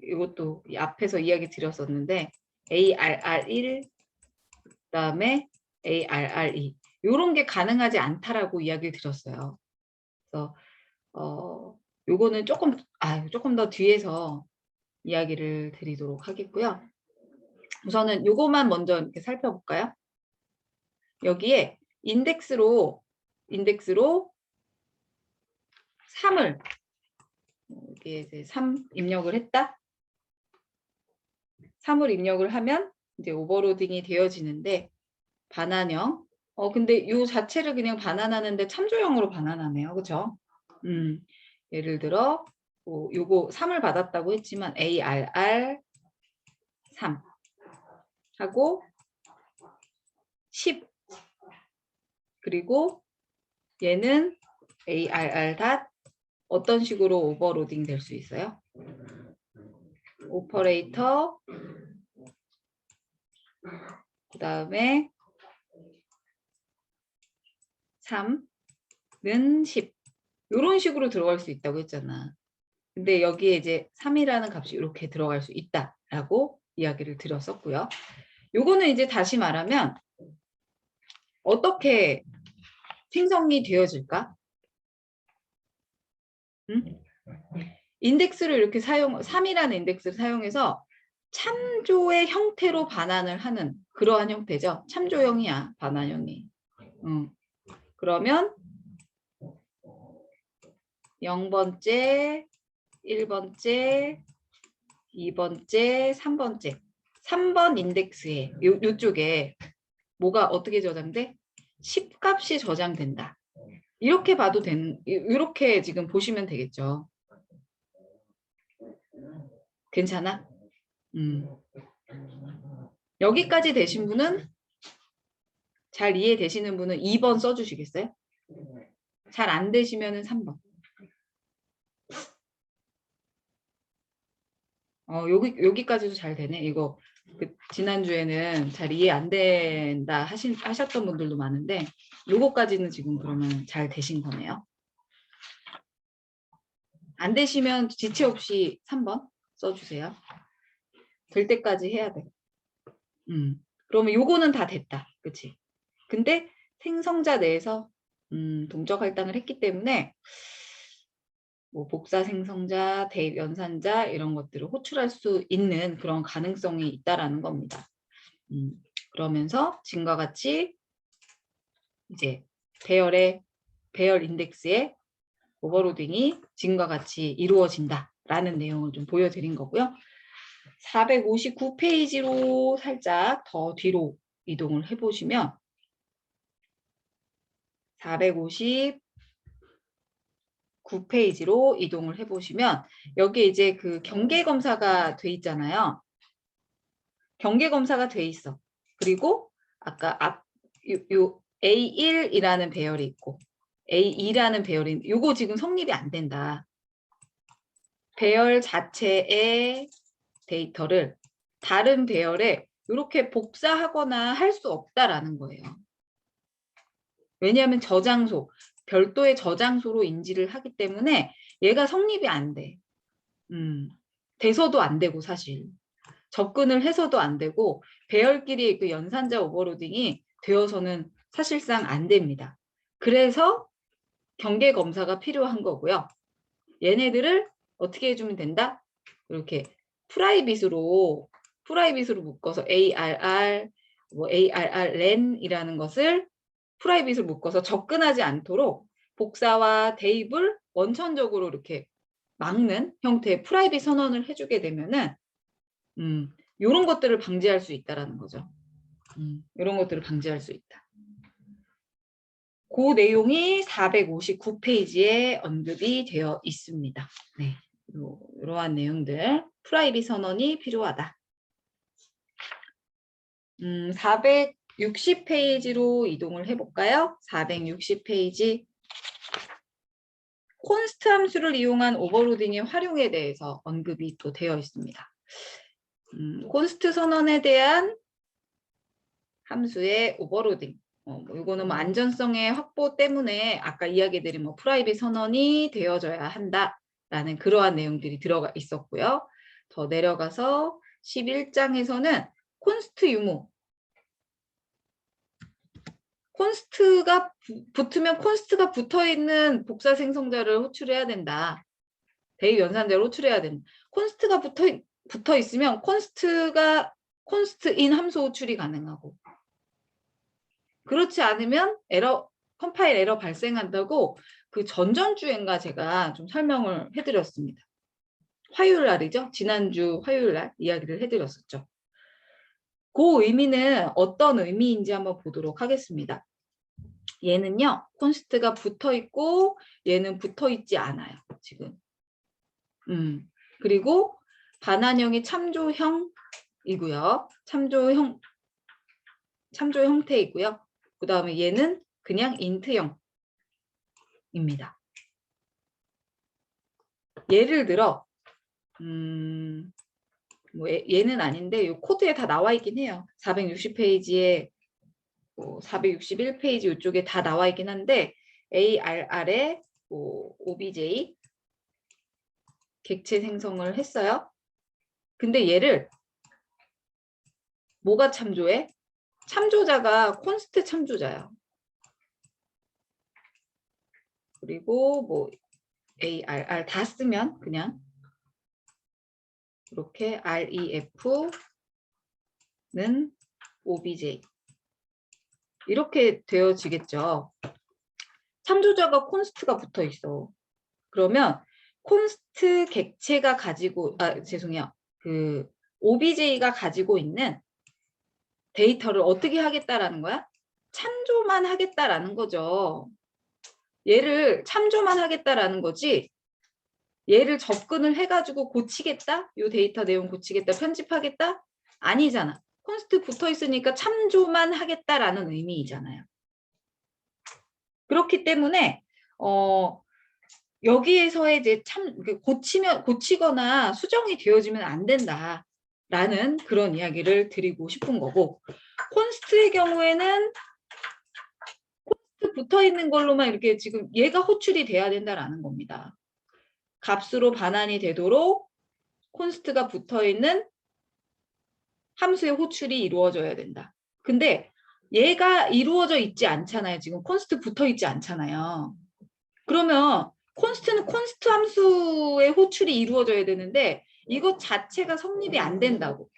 [SPEAKER 1] 이것도 앞에서 이야기 드렸었는데 ARR1 그다음에 ARR2 요런 게 가능하지 않다라고 이야기를 드렸어요. 그래서 요거는 조금 더 뒤에서 이야기를 드리도록 하겠고요. 우선은 요거만 먼저 이렇게 살펴볼까요? 여기에 인덱스로 3을 여기에 이제 3 입력을 했다. 3을 입력을 하면 이제 오버로딩이 되어지는데 반환형. 근데 요 자체를 그냥 반환하는데 참조형으로 반환하네요. 그렇죠? 예를 들어 요거 3을 받았다고 했지만 ARR 3 하고 10 그리고 얘는 ARR 닷 어떤 식으로 오버로딩 될 수 있어요? 오퍼레이터 그 다음에 3는 10 이런 식으로 들어갈 수 있다고 했잖아. 근데 여기에 이제 3이라는 값이 이렇게 들어갈 수 있다라고 이야기를 드렸었고요. 요거는 이제 다시 말하면 어떻게 생성이 되어질까? 인덱스를 이렇게 3이라는 인덱스를 사용해서 참조의 형태로 반환을 하는 그러한 형태죠. 참조형이야, 반환형이. 그러면 0번째, 1번째, 2번째, 3번째. 3번 인덱스에 요쪽에 뭐가 어떻게 저장돼? 10값이 저장된다. 이렇게 봐도 이렇게 지금 보시면 되겠죠. 괜찮아? 여기까지 되신 분은 잘 이해되시는 분은 2번 써주시겠어요? 잘 안 되시면은 3번. 여기까지도 잘 되네. 이거 지난주에는 잘 이해 안 된다 하셨던 분들도 많은데 요거까지는 지금 그러면 잘 되신 거네요. 안 되시면 지체 없이 3번 써주세요. 될 때까지 해야 돼. 그러면 요거는 다 됐다. 그치? 근데 생성자 내에서 동적 할당을 했기 때문에 뭐 복사 생성자, 대입 연산자 이런 것들을 호출할 수 있는 그런 가능성이 있다라는 겁니다. 그러면서 지금과 같이 이제 배열 인덱스의 오버로딩이 지금과 같이 이루어진다라는 내용을 좀 보여드린 거고요. 459페이지로 살짝 더 뒤로 이동을 해보시면 459페이지로 이동을 해보시면 여기 이제 그 경계검사가 돼 있잖아요. 경계검사가 돼 있어. 그리고 아까 요 A1이라는 배열이 있고 A2라는 배열이 요거 지금 성립이 안 된다. 배열 자체의 데이터를 다른 배열에 이렇게 복사하거나 할 수 없다라는 거예요. 왜냐하면 저장소, 별도의 저장소로 인지를 하기 때문에 얘가 성립이 안 돼. 돼서도 안 되고 사실. 접근을 해서도 안 되고 배열끼리 그 연산자 오버로딩이 되어서는 사실상 안 됩니다. 그래서 경계 검사가 필요한 거고요. 얘네들을 어떻게 해주면 된다? 이렇게 프라이빗으로 묶어서 ARR, 뭐 ARRlen이라는 것을 프라이빗을 묶어서 접근하지 않도록 복사와 대입을 원천적으로 이렇게 막는 형태의 프라이빗 선언을 해주게 되면은 이런 것들을 방지할 수 있다라는 거죠. 이런 것들을 방지할 수 있다. 그 내용이 459페이지에 언급이 되어 있습니다. 네, 이러한 내용들 프라이빗 선언이 필요하다. 460페이지로 이동을 해볼까요? 460페이지 콘스트 함수를 이용한 오버로딩의 활용에 대해서 언급이 또 되어 있습니다. 콘스트 선언에 대한 함수의 오버로딩. 이거는 뭐 안전성의 확보 때문에 아까 이야기드린 뭐 프라이빗 선언이 되어져야 한다라는 그러한 내용들이 들어가 있었고요. 더 내려가서 11장에서는 콘스트 유무. 콘스트가 붙으면 콘스트가 붙어있는 복사 생성자를 호출해야 된다. 대입 연산자를 호출해야 된다. 콘스트가 붙어 있으면 콘스트인 함수 호출이 가능하고, 그렇지 않으면 컴파일 에러 발생한다고 그 전전주엔가 제가 좀 설명을 해드렸습니다. 화요일 날이죠. 지난주 화요일 날 이야기를 해드렸었죠. 그 의미는 어떤 의미인지 한번 보도록 하겠습니다. 얘는요, 콘스트가 붙어 있고 얘는 붙어 있지 않아요, 지금. 그리고 반환형이 참조형이고요. 참조 형태이고요. 그 다음에 얘는 그냥 인트형입니다. 예를 들어, 뭐 얘는 아닌데 이 코드에 다 나와 있긴 해요. 460페이지에 461페이지 이쪽에 다 나와 있긴 한데 ARR에 OBJ 객체 생성을 했어요. 근데 얘를 뭐가 참조해? 참조자가 콘스트 참조자예요. 그리고 뭐 ARR 다 쓰면 그냥 이렇게 REF는 OBJ 이렇게 되어지겠죠. 참조자가 콘스트가 붙어 있어. 그러면 콘스트 객체가 가지고 죄송해요. 그 OBJ가 가지고 있는 데이터를 어떻게 하겠다라는 거야? 참조만 하겠다라는 거죠. 얘를 참조만 하겠다라는 거지. 얘를 접근을 해가지고 고치겠다? 이 데이터 내용 고치겠다, 편집하겠다? 아니잖아. 콘스트 붙어 있으니까 참조만 하겠다라는 의미이잖아요. 그렇기 때문에 여기에서의 이제 고치거나 수정이 되어지면 안 된다라는 그런 이야기를 드리고 싶은 거고, 콘스트의 경우에는 콘스트 붙어 있는 걸로만 이렇게 지금 얘가 호출이 돼야 된다라는 겁니다. 값으로 반환이 되도록 콘스트가 붙어 있는 함수의 호출이 이루어져야 된다. 근데 얘가 이루어져 있지 않잖아요. 지금 콘스트 붙어 있지 않잖아요. 그러면 콘스트는 콘스트 함수의 호출이 이루어져야 되는데 이것 자체가 성립이 안 된다고.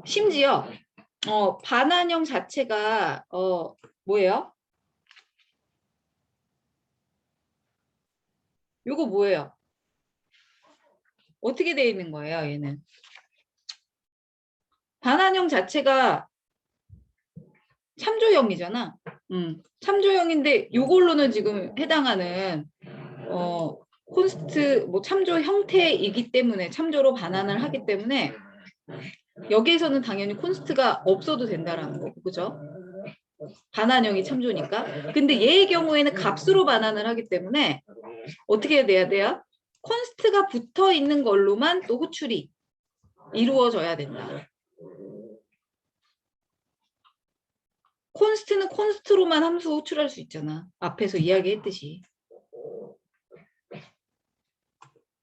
[SPEAKER 1] 심지어 반환형 자체가 뭐예요? 요거 뭐예요? 어떻게 되어 있는 거예요, 얘는? 반환형 자체가 참조형이잖아. 참조형인데 요걸로는 지금 해당하는 콘스트 뭐 참조 형태이기 때문에 참조로 반환을 하기 때문에 여기에서는 당연히 콘스트가 없어도 된다라는 거고, 그죠? 반환형이 참조니까. 근데 얘의 경우에는 값으로 반환을 하기 때문에 어떻게 돼야 돼요? 콘스트가 붙어 있는 걸로만 또 호출이 이루어져야 된다. 콘스트는 콘스트로만 함수 호출할 수 있잖아. 앞에서 이야기했듯이.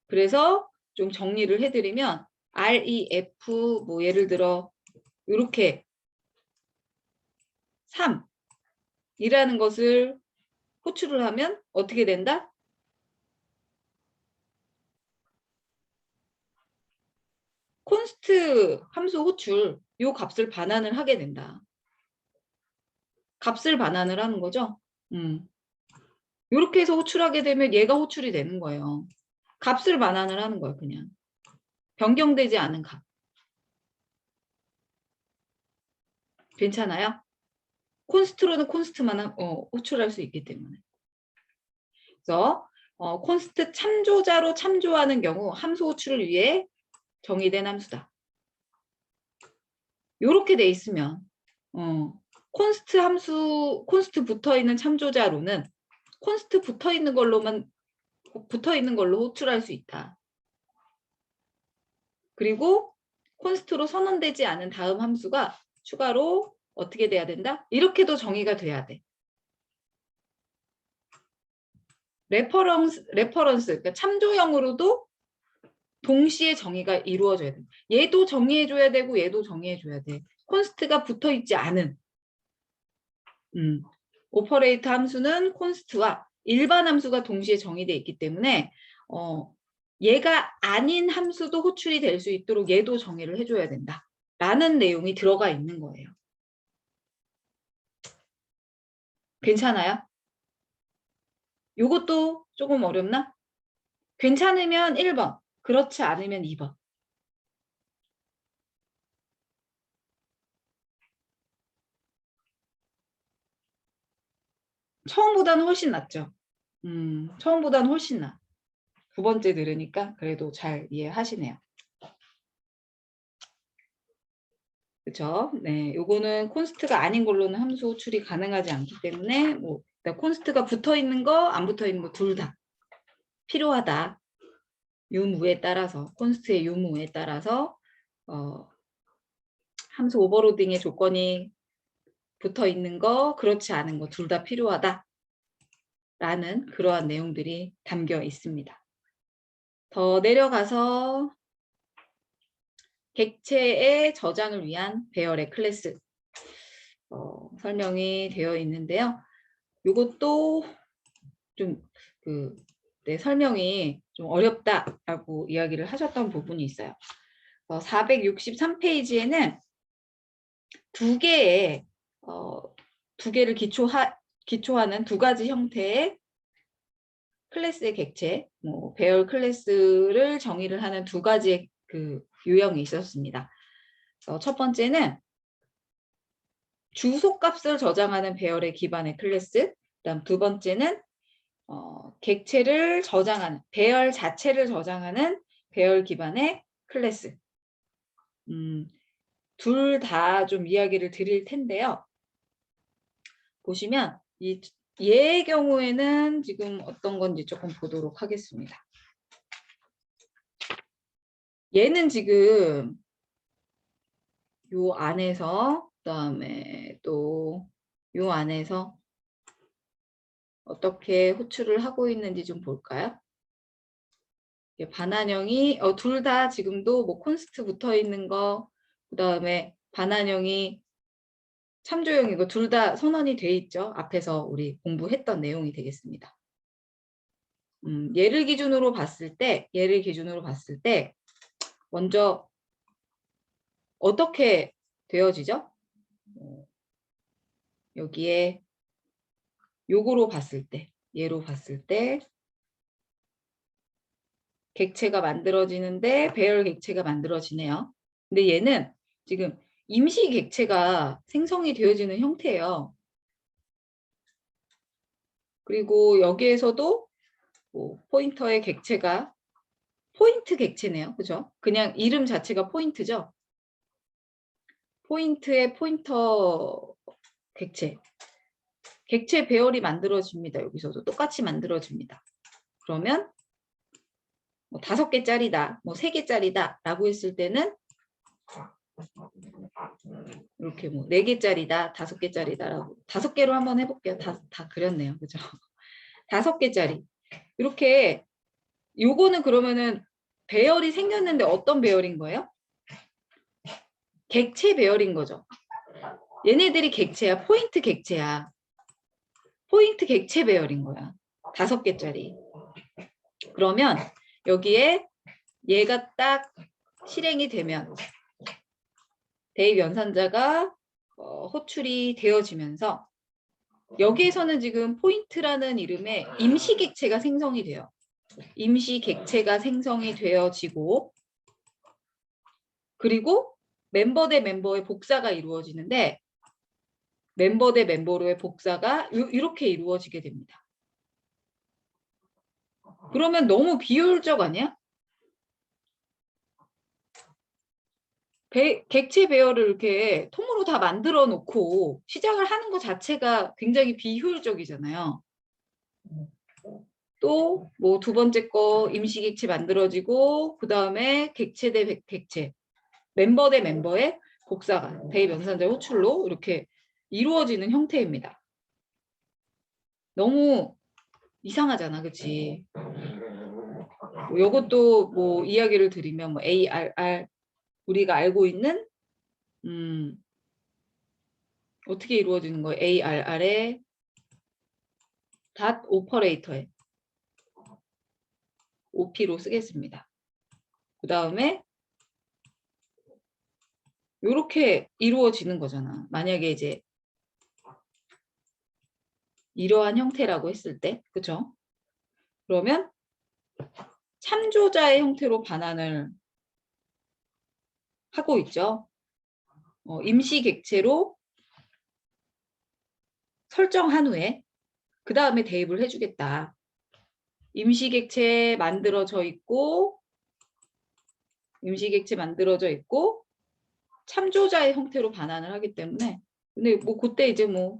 [SPEAKER 1] 그래서 좀 정리를 해드리면 REF 뭐 예를 들어 이렇게 3이라는 것을 호출을 하면 어떻게 된다? 콘스트 함수 호출 요 값을 반환을 하게 된다. 값을 반환을 하는 거죠. 이렇게 해서 호출하게 되면 얘가 호출이 되는 거예요. 값을 반환을 하는 거예요. 그냥 변경되지 않은 값. 괜찮아요? 콘스트로는 콘스트만 호출할 수 있기 때문에. 그래서 콘스트 참조자로 참조하는 경우 함수 호출을 위해 정의된 함수다. 이렇게 돼 있으면 콘스트 붙어 있는 참조자로는 콘스트 붙어 있는 걸로 호출할 수 있다. 그리고 콘스트로 선언되지 않은 다음 함수가 추가로 어떻게 돼야 된다? 이렇게도 정의가 돼야 돼. 레퍼런스, 그러니까 참조형으로도 동시에 정의가 이루어져야 돼. 얘도 정의해줘야 되고 얘도 정의해줘야 돼. 콘스트가 붙어있지 않은 오퍼레이터 함수는 콘스트와 일반 함수가 동시에 정의되어 있기 때문에 얘가 아닌 함수도 호출이 될 수 있도록 얘도 정의를 해줘야 된다. 라는 내용이 들어가 있는 거예요. 괜찮아요? 요것도 조금 어렵나? 괜찮으면 1번, 그렇지 않으면 2번. 처음보다는 훨씬 낫죠. 처음보다는 훨씬 나. 두 번째 들으니까 그래도 잘 이해하시네요. 그렇죠? 네, 요거는 콘스트가 아닌 걸로는 함수 호출이 가능하지 않기 때문에 뭐 콘스트가 붙어 있는 거, 안 붙어 있는 거 둘 다 필요하다. 유무에 따라서, 콘스트의 유무에 따라서 함수 오버로딩의 조건이 붙어 있는 거, 그렇지 않은 거 둘 다 필요하다. 라는 그러한 내용들이 담겨 있습니다. 더 내려가서 객체의 저장을 위한 배열의 클래스 설명이 되어 있는데요. 이것도 좀 설명이 좀 어렵다라고 이야기를 하셨던 부분이 있어요. 463페이지에는 두 개를 기초하는 두 가지 형태의 클래스의 객체, 배열 클래스를 정의를 하는 두 가지의 유형이 있었습니다. 첫 번째는 주소값을 저장하는 배열의 기반의 클래스, 그다음 두 번째는 객체를 저장하는, 배열 자체를 저장하는 배열 기반의 클래스. 둘 다 좀 이야기를 드릴 텐데요. 보시면 얘의 경우에는 지금 어떤 건지 조금 보도록 하겠습니다. 얘는 지금 요 안에서, 그다음에 또 요 안에서 어떻게 호출을 하고 있는지 좀 볼까요? 반환형이 둘 다 지금도 뭐 콘스트 붙어 있는 거, 그다음에 반환형이 참조형이고 둘 다 선언이 돼 있죠. 앞에서 우리 공부했던 내용이 되겠습니다. 얘를 기준으로 봤을 때 먼저 어떻게 되어지죠? 여기에 요거로 봤을 때, 얘로 봤을 때 객체가 만들어지는데 배열 객체가 만들어지네요. 근데 얘는 지금 임시 객체가 생성이 되어지는 형태예요. 그리고 여기에서도 포인터의 객체가 포인트 객체네요. 그죠? 그냥 이름 자체가 포인트죠. 포인트의 포인터 객체. 객체 배열이 만들어집니다. 여기서도 똑같이 만들어집니다. 그러면 5개짜리다, 3개짜리다 라고 했을 때는 이렇게 4개짜리다, 5개짜리다라고 5개로 한번 해볼게요. 다 그렸네요. 그죠? 5개짜리. 이렇게 요거는 그러면은 배열이 생겼는데 어떤 배열인 거예요? 객체 배열인 거죠. 얘네들이 객체야. 포인트 객체야. 포인트 객체 배열인 거야. 5개짜리. 그러면 여기에 얘가 딱 실행이 되면 대입 연산자가 호출이 되어지면서 여기에서는 지금 포인트라는 이름의 임시 객체가 생성이 돼요. 임시 객체가 생성이 되어지고 그리고 멤버 대 멤버의 복사가 이루어지는데 멤버 대 멤버로의 복사가 이렇게 이루어지게 됩니다. 그러면 너무 비효율적 아니야? 객체 배열을 이렇게 통으로 다 만들어 놓고 시작을 하는 것 자체가 굉장히 비효율적이잖아요. 또 뭐 두 번째 거 임시객체 만들어지고 그 다음에 객체 대 객체, 멤버 대 멤버의 복사가 대입 연산자 호출로 이렇게 이루어지는 형태입니다. 너무 이상하잖아, 그치? 뭐 이것도 뭐 이야기를 드리면 뭐 ARR 우리가 알고 있는 어떻게 이루어지는 거예요? ARR의 닷 오퍼레이터에 OP로 쓰겠습니다. 그 다음에 이렇게 이루어지는 거잖아. 만약에 이제 이러한 형태라고 했을 때, 그쵸? 그러면 참조자의 형태로 반환을 하고 있죠. 임시 객체로 설정한 후에 그 다음에 대입을 해주겠다. 임시 객체 만들어져 있고 참조자의 형태로 반환을 하기 때문에 근데 뭐 그때 이제 뭐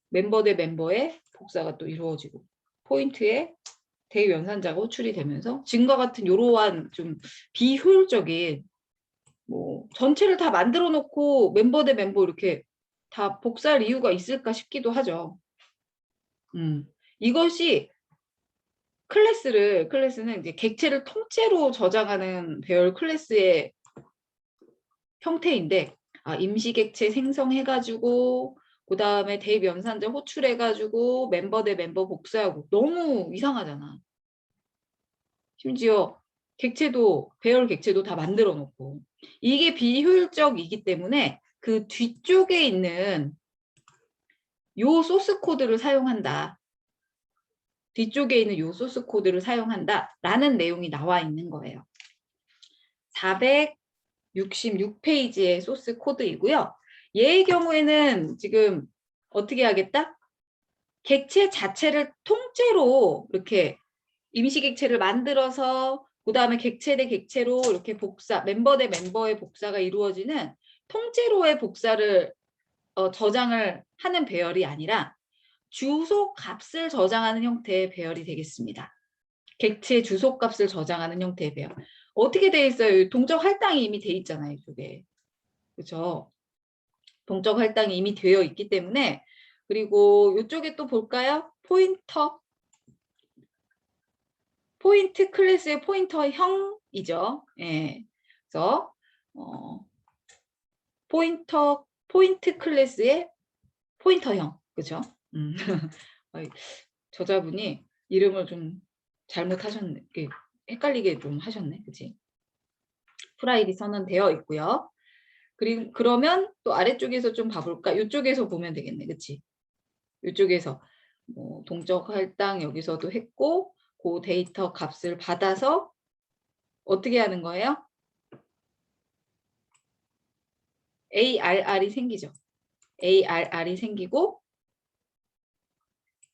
[SPEAKER 1] 멤버 대 멤버의 복사가 또 이루어지고 포인트에 대입 연산자가 호출이 되면서 지금과 같은 이러한 좀 비효율적인 뭐 전체를 다 만들어 놓고 멤버 대 멤버 이렇게 다 복사할 이유가 있을까 싶기도 하죠. 이것이 클래스는 이제 객체를 통째로 저장하는 배열 클래스의 형태인데 임시 객체 생성해가지고 그 다음에 대입 연산자 호출해가지고 멤버 대 멤버 복사하고 너무 이상하잖아. 심지어 객체도 배열 객체도 다 만들어 놓고 이게 비효율적이기 때문에 그 뒤쪽에 있는 요 소스 코드를 사용한다. 뒤쪽에 있는 요 소스 코드를 사용한다 라는 내용이 나와 있는 거예요. 466페이지의 소스 코드이고요. 얘의 경우에는 지금 어떻게 하겠다? 객체 자체를 통째로 이렇게 임시객체를 만들어서 그 다음에 객체 대 객체로 이렇게 복사, 멤버 대 멤버의 복사가 이루어지는 통째로의 복사를 저장을 하는 배열이 아니라 주소 값을 저장하는 형태의 배열이 되겠습니다. 객체 주소 값을 저장하는 형태의 배열. 어떻게 돼 있어요? 동적 할당이 이미 돼 있잖아요, 이쪽에. 그렇죠? 동적 할당이 이미 되어 있기 때문에 그리고 이쪽에 또 볼까요? 포인트 클래스의 포인터형이죠. 예. 그래서 포인트 클래스의 포인터형. 그렇죠? 저자분이 이름을 좀 잘못하셨네. 헷갈리게 좀 하셨네. 그치? 프라이디 선언되어 있고요. 그러면 또 아래쪽에서 좀 봐볼까? 이쪽에서 보면 되겠네. 그치? 이쪽에서 뭐 동적 할당 여기서도 했고 그 데이터 값을 받아서 어떻게 하는 거예요? ARR이 생기죠. ARR이 생기고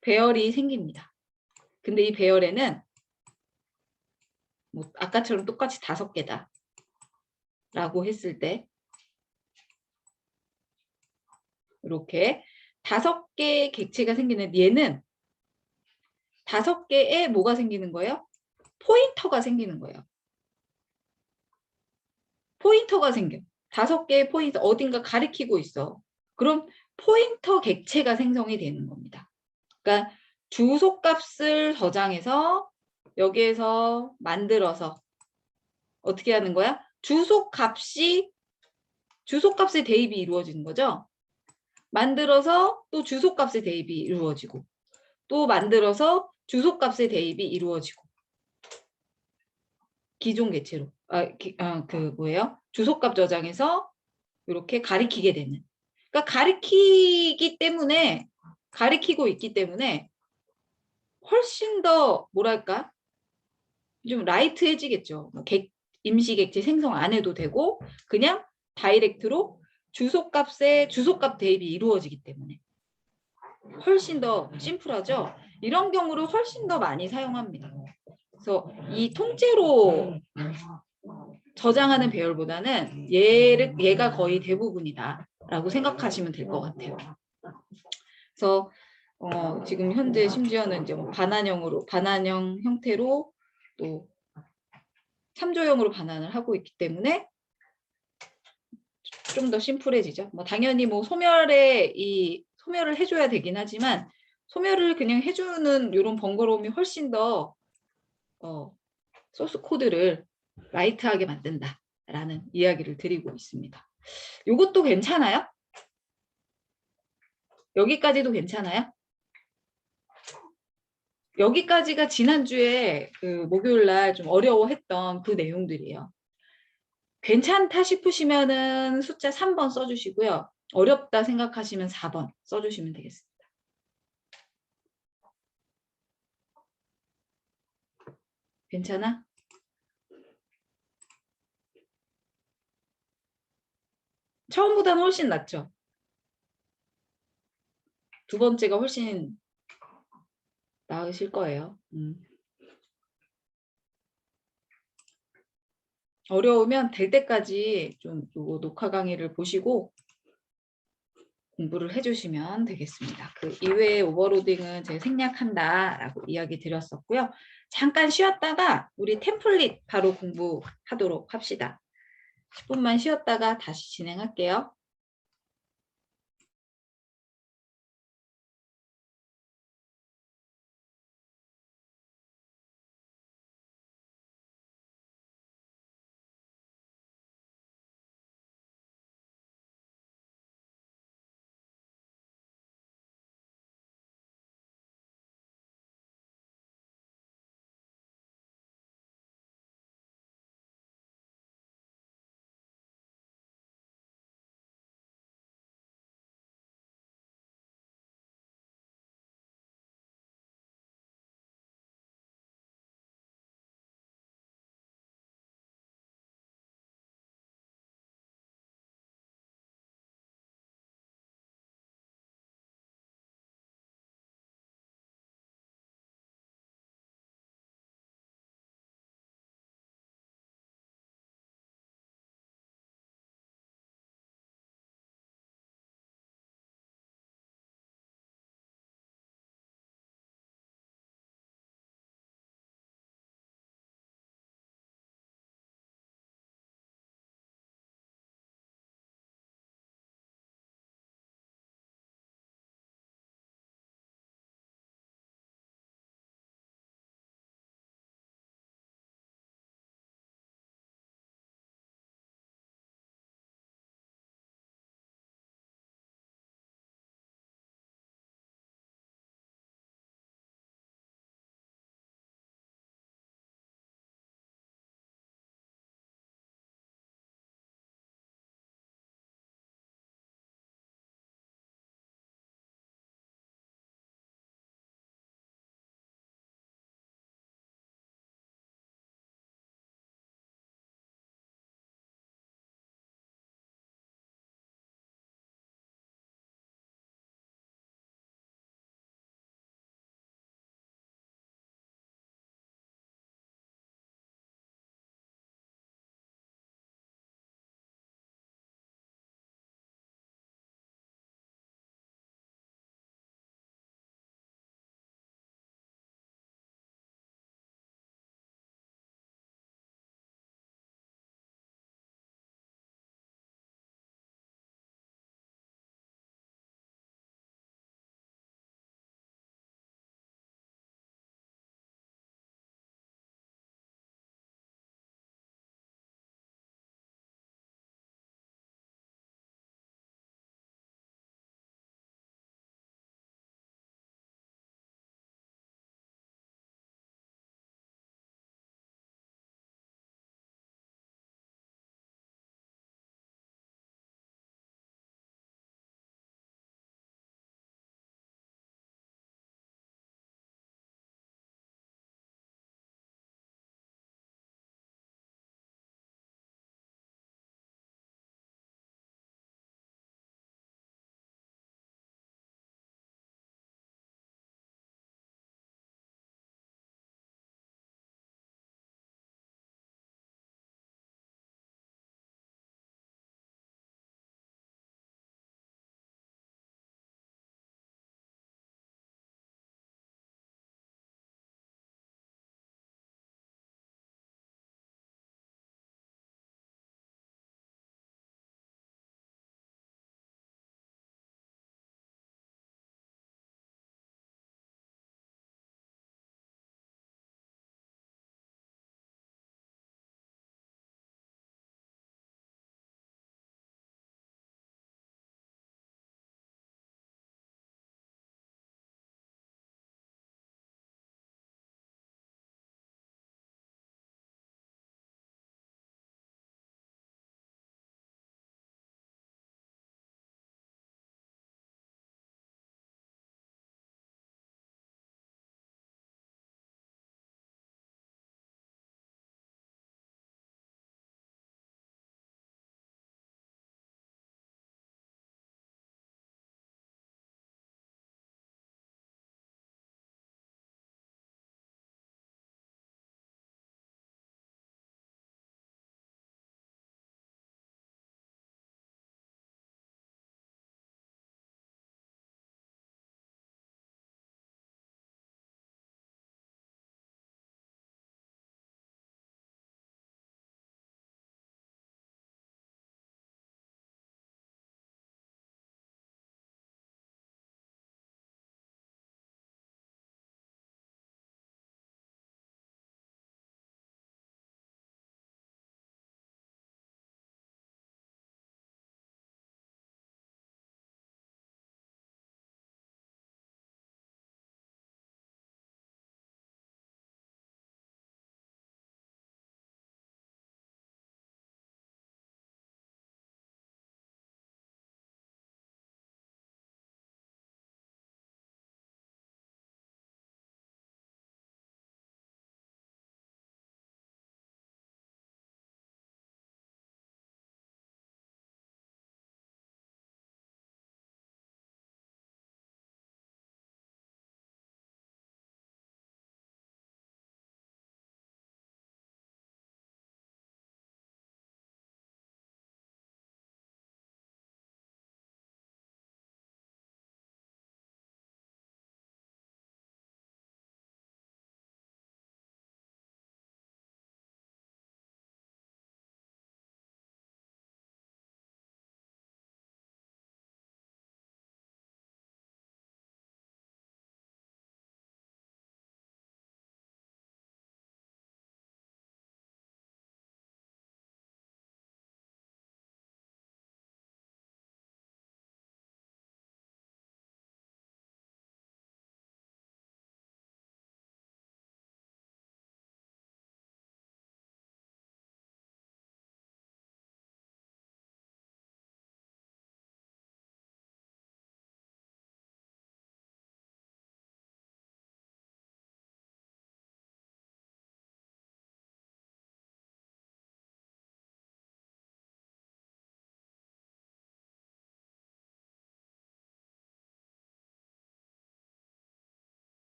[SPEAKER 1] 배열이 생깁니다. 근데 이 배열에는 뭐 아까처럼 똑같이 5개다 라고 했을 때 이렇게 5개의 객체가 생기는 얘는 5개의 뭐가 생기는 거예요? 포인터가 생기는 거예요. 포인터가 생겨. 5개의 포인터 어딘가 가리키고 있어. 그럼 포인터 객체가 생성이 되는 겁니다. 그러니까 주소값을 저장해서 여기에서 만들어서 어떻게 하는 거야? 주소값의 대입이 이루어지는 거죠. 만들어서 또 주소값의 대입이 이루어지고 또 만들어서 주소값의 대입이 이루어지고 기존 객체로 주소값 저장해서 이렇게 가리키게 되는. 그러니까 가리키고 있기 때문에 훨씬 더 뭐랄까 좀 라이트해지겠죠. 임시 객체 생성 안 해도 되고 그냥 다이렉트로 주소값 대입이 이루어지기 때문에 훨씬 더 심플하죠. 이런 경우를 훨씬 더 많이 사용합니다. 그래서 이 통째로 저장하는 배열보다는 얘가 거의 대부분이다라고 생각하시면 될 것 같아요. 그래서 지금 현재 심지어는 이제 뭐 반환형 형태로 또 참조형으로 반환을 하고 있기 때문에 좀 더 심플해지죠. 뭐 당연히 뭐 소멸을 해줘야 되긴 하지만 소멸을 그냥 해주는 이런 번거로움이 훨씬 더 소스 코드를 라이트하게 만든다라는 이야기를 드리고 있습니다. 이것도 괜찮아요? 여기까지도 괜찮아요? 여기까지가 지난주에 그 목요일 날 좀 어려워했던 그 내용들이에요. 괜찮다 싶으시면은 숫자 3번 써주시고요. 어렵다 생각하시면 4번 써주시면 되겠습니다. 괜찮아? 처음보다는 훨씬 낫죠? 두 번째가 훨씬 나으실 거예요. 어려우면 될 때까지 좀 요거 녹화 강의를 보시고 공부를 해주시면 되겠습니다. 그 이외의 오버로딩은 제가 생략한다라고 이야기 드렸었고요. 잠깐 쉬었다가 우리 템플릿 바로 공부하도록 합시다. 10분만 쉬었다가 다시 진행할게요.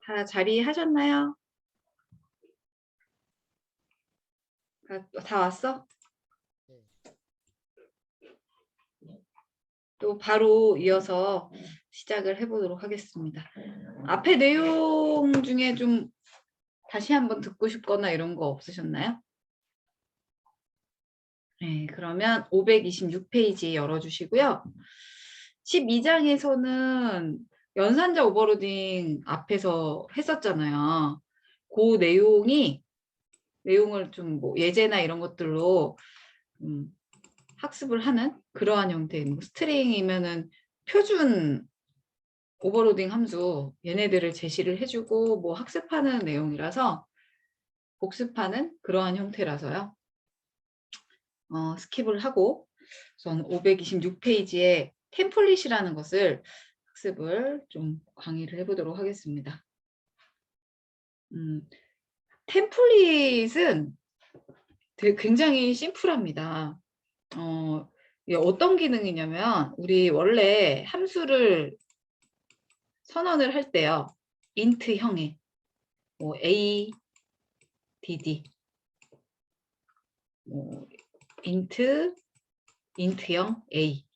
[SPEAKER 1] 다 자리하셨나요? 다 왔어? 또 바로 이어서 시작을 해보도록 하겠습니다. 앞에 내용 중에 좀 다시 한번 듣고 싶거나 이런 거 없으셨나요? 네, 그러면 526페이지 열어주시고요. 12장에서는 연산자 오버로딩 앞에서 했었잖아요. 그 내용을 좀 뭐 예제나 이런 것들로 학습을 하는 그러한 형태, 뭐 스트링이면은 표준 오버로딩 함수 얘네들을 제시를 해주고 뭐 학습하는 내용이라서 복습하는 그러한 형태라서요. 스킵을 하고 우선 526페이지에 템플릿이라는 것을 학습을 좀 강의를 해보도록 하겠습니다. 템플릿은 굉장히 심플합니다. 이게 어떤 기능이냐면 우리 원래 함수를 선언을 할 때요. int형에 뭐 a, dd 뭐 int형 a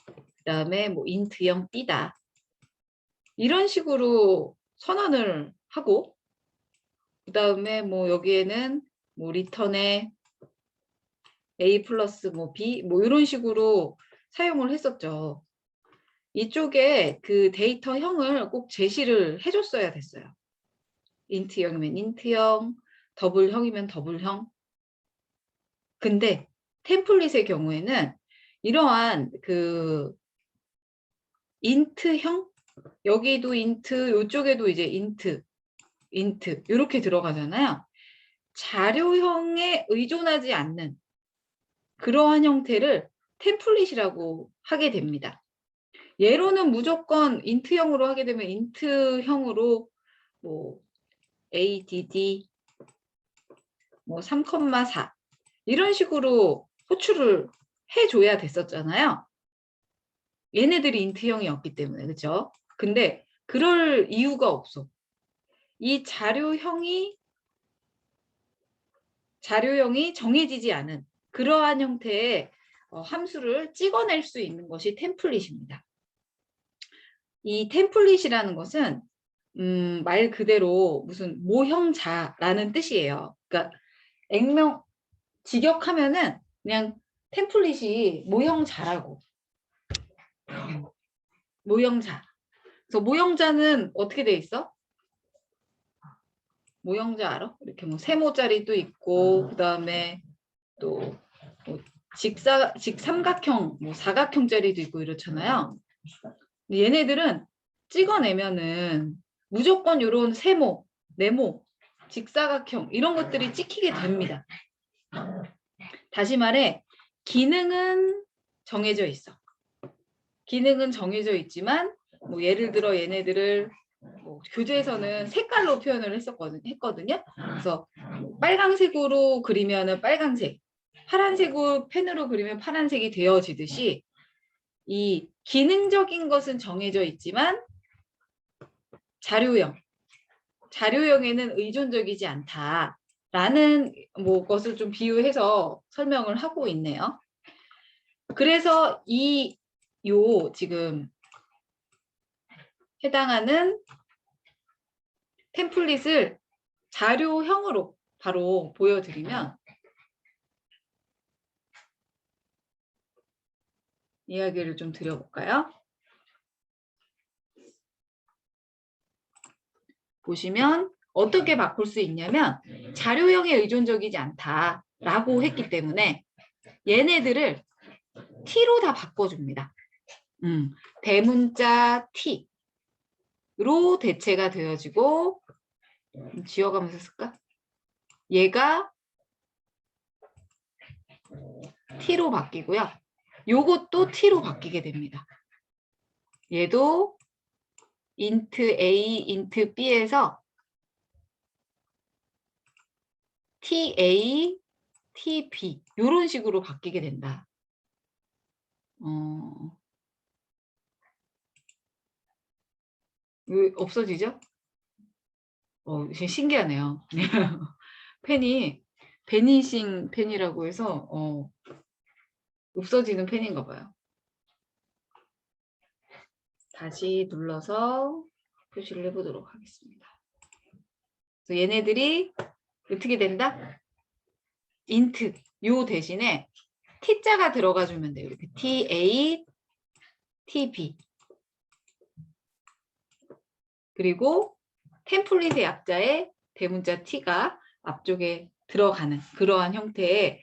[SPEAKER 1] 그 다음에 뭐 int형 b다 이런 식으로 선언을 하고 그 다음에 뭐 여기에는 뭐 리턴에 a 플러스 뭐 b 뭐 이런 식으로 사용을 했었죠. 이쪽에 그 데이터형을 꼭 제시를 해줬어야 됐어요. int형이면 int형, 더블형이면 더블형. 근데 템플릿의 경우에는 이러한 그 int형 여기도 int, 이쪽에도 이제 int 이렇게 들어가잖아요. 자료형에 의존하지 않는 그러한 형태를 템플릿이라고 하게 됩니다. 예로는 무조건 int형으로 하게 되면 int형으로 뭐 add 뭐 3,4 이런 식으로 호출을 해줘야 됐었잖아요. 얘네들이 int형이었기 때문에 그렇죠? 근데 그럴 이유가 없어. 이 자료형이 정해지지 않은 그러한 형태의 함수를 찍어낼 수 있는 것이 템플릿입니다. 이 템플릿이라는 것은 말 그대로 무슨 모형자라는 뜻이에요. 그러니까 액명 직역하면은 그냥 템플릿이 모형자라고. 모형자. 그래서 모형자는 어떻게 돼 있어? 모형자 알아? 이렇게 뭐 세모짜리도 있고 그다음에 또 뭐 직삼각형, 뭐 사각형짜리도 있고 이렇잖아요. 얘네들은 찍어내면은 무조건 이런 세모, 네모, 직사각형 이런 것들이 찍히게 됩니다. 다시 말해 기능은 정해져 있어. 기능은 정해져 있지만 뭐 예를 들어 얘네들을 뭐 교재에서는 색깔로 표현을 했거든요. 그래서 빨강색으로 그리면은 빨강색, 파란색으로 펜으로 그리면 파란색이 되어지듯이 이 기능적인 것은 정해져 있지만 자료형에는 의존적이지 않다라는 뭐 것을 좀 비유해서 설명을 하고 있네요. 그래서 지금 해당하는 템플릿을 자료형으로 바로 보여드리면 이야기를 좀 드려볼까요? 보시면 어떻게 바꿀 수 있냐면 자료형에 의존적이지 않다라고 했기 때문에 얘네들을 T로 다 바꿔줍니다. 대문자 T로 대체가 되어지고 지워가면서 쓸까? 얘가 T로 바뀌고요. 요것도 T로 바뀌게 됩니다. 얘도 int A, int B에서 TA, TB 이런 식으로 바뀌게 된다. 왜 없어지죠? 신기하네요. 펜이 베니싱 펜이라고 해서 없어지는 펜인가 봐요. 다시 눌러서 표시를 해보도록 하겠습니다. 그래서 얘네들이 어떻게 된다? 인트 요 대신에 T자가 들어가 주면 돼요. 이렇게 TA, TB. 그리고 템플릿의 약자에 대문자 T가 앞쪽에 들어가는 그러한 형태의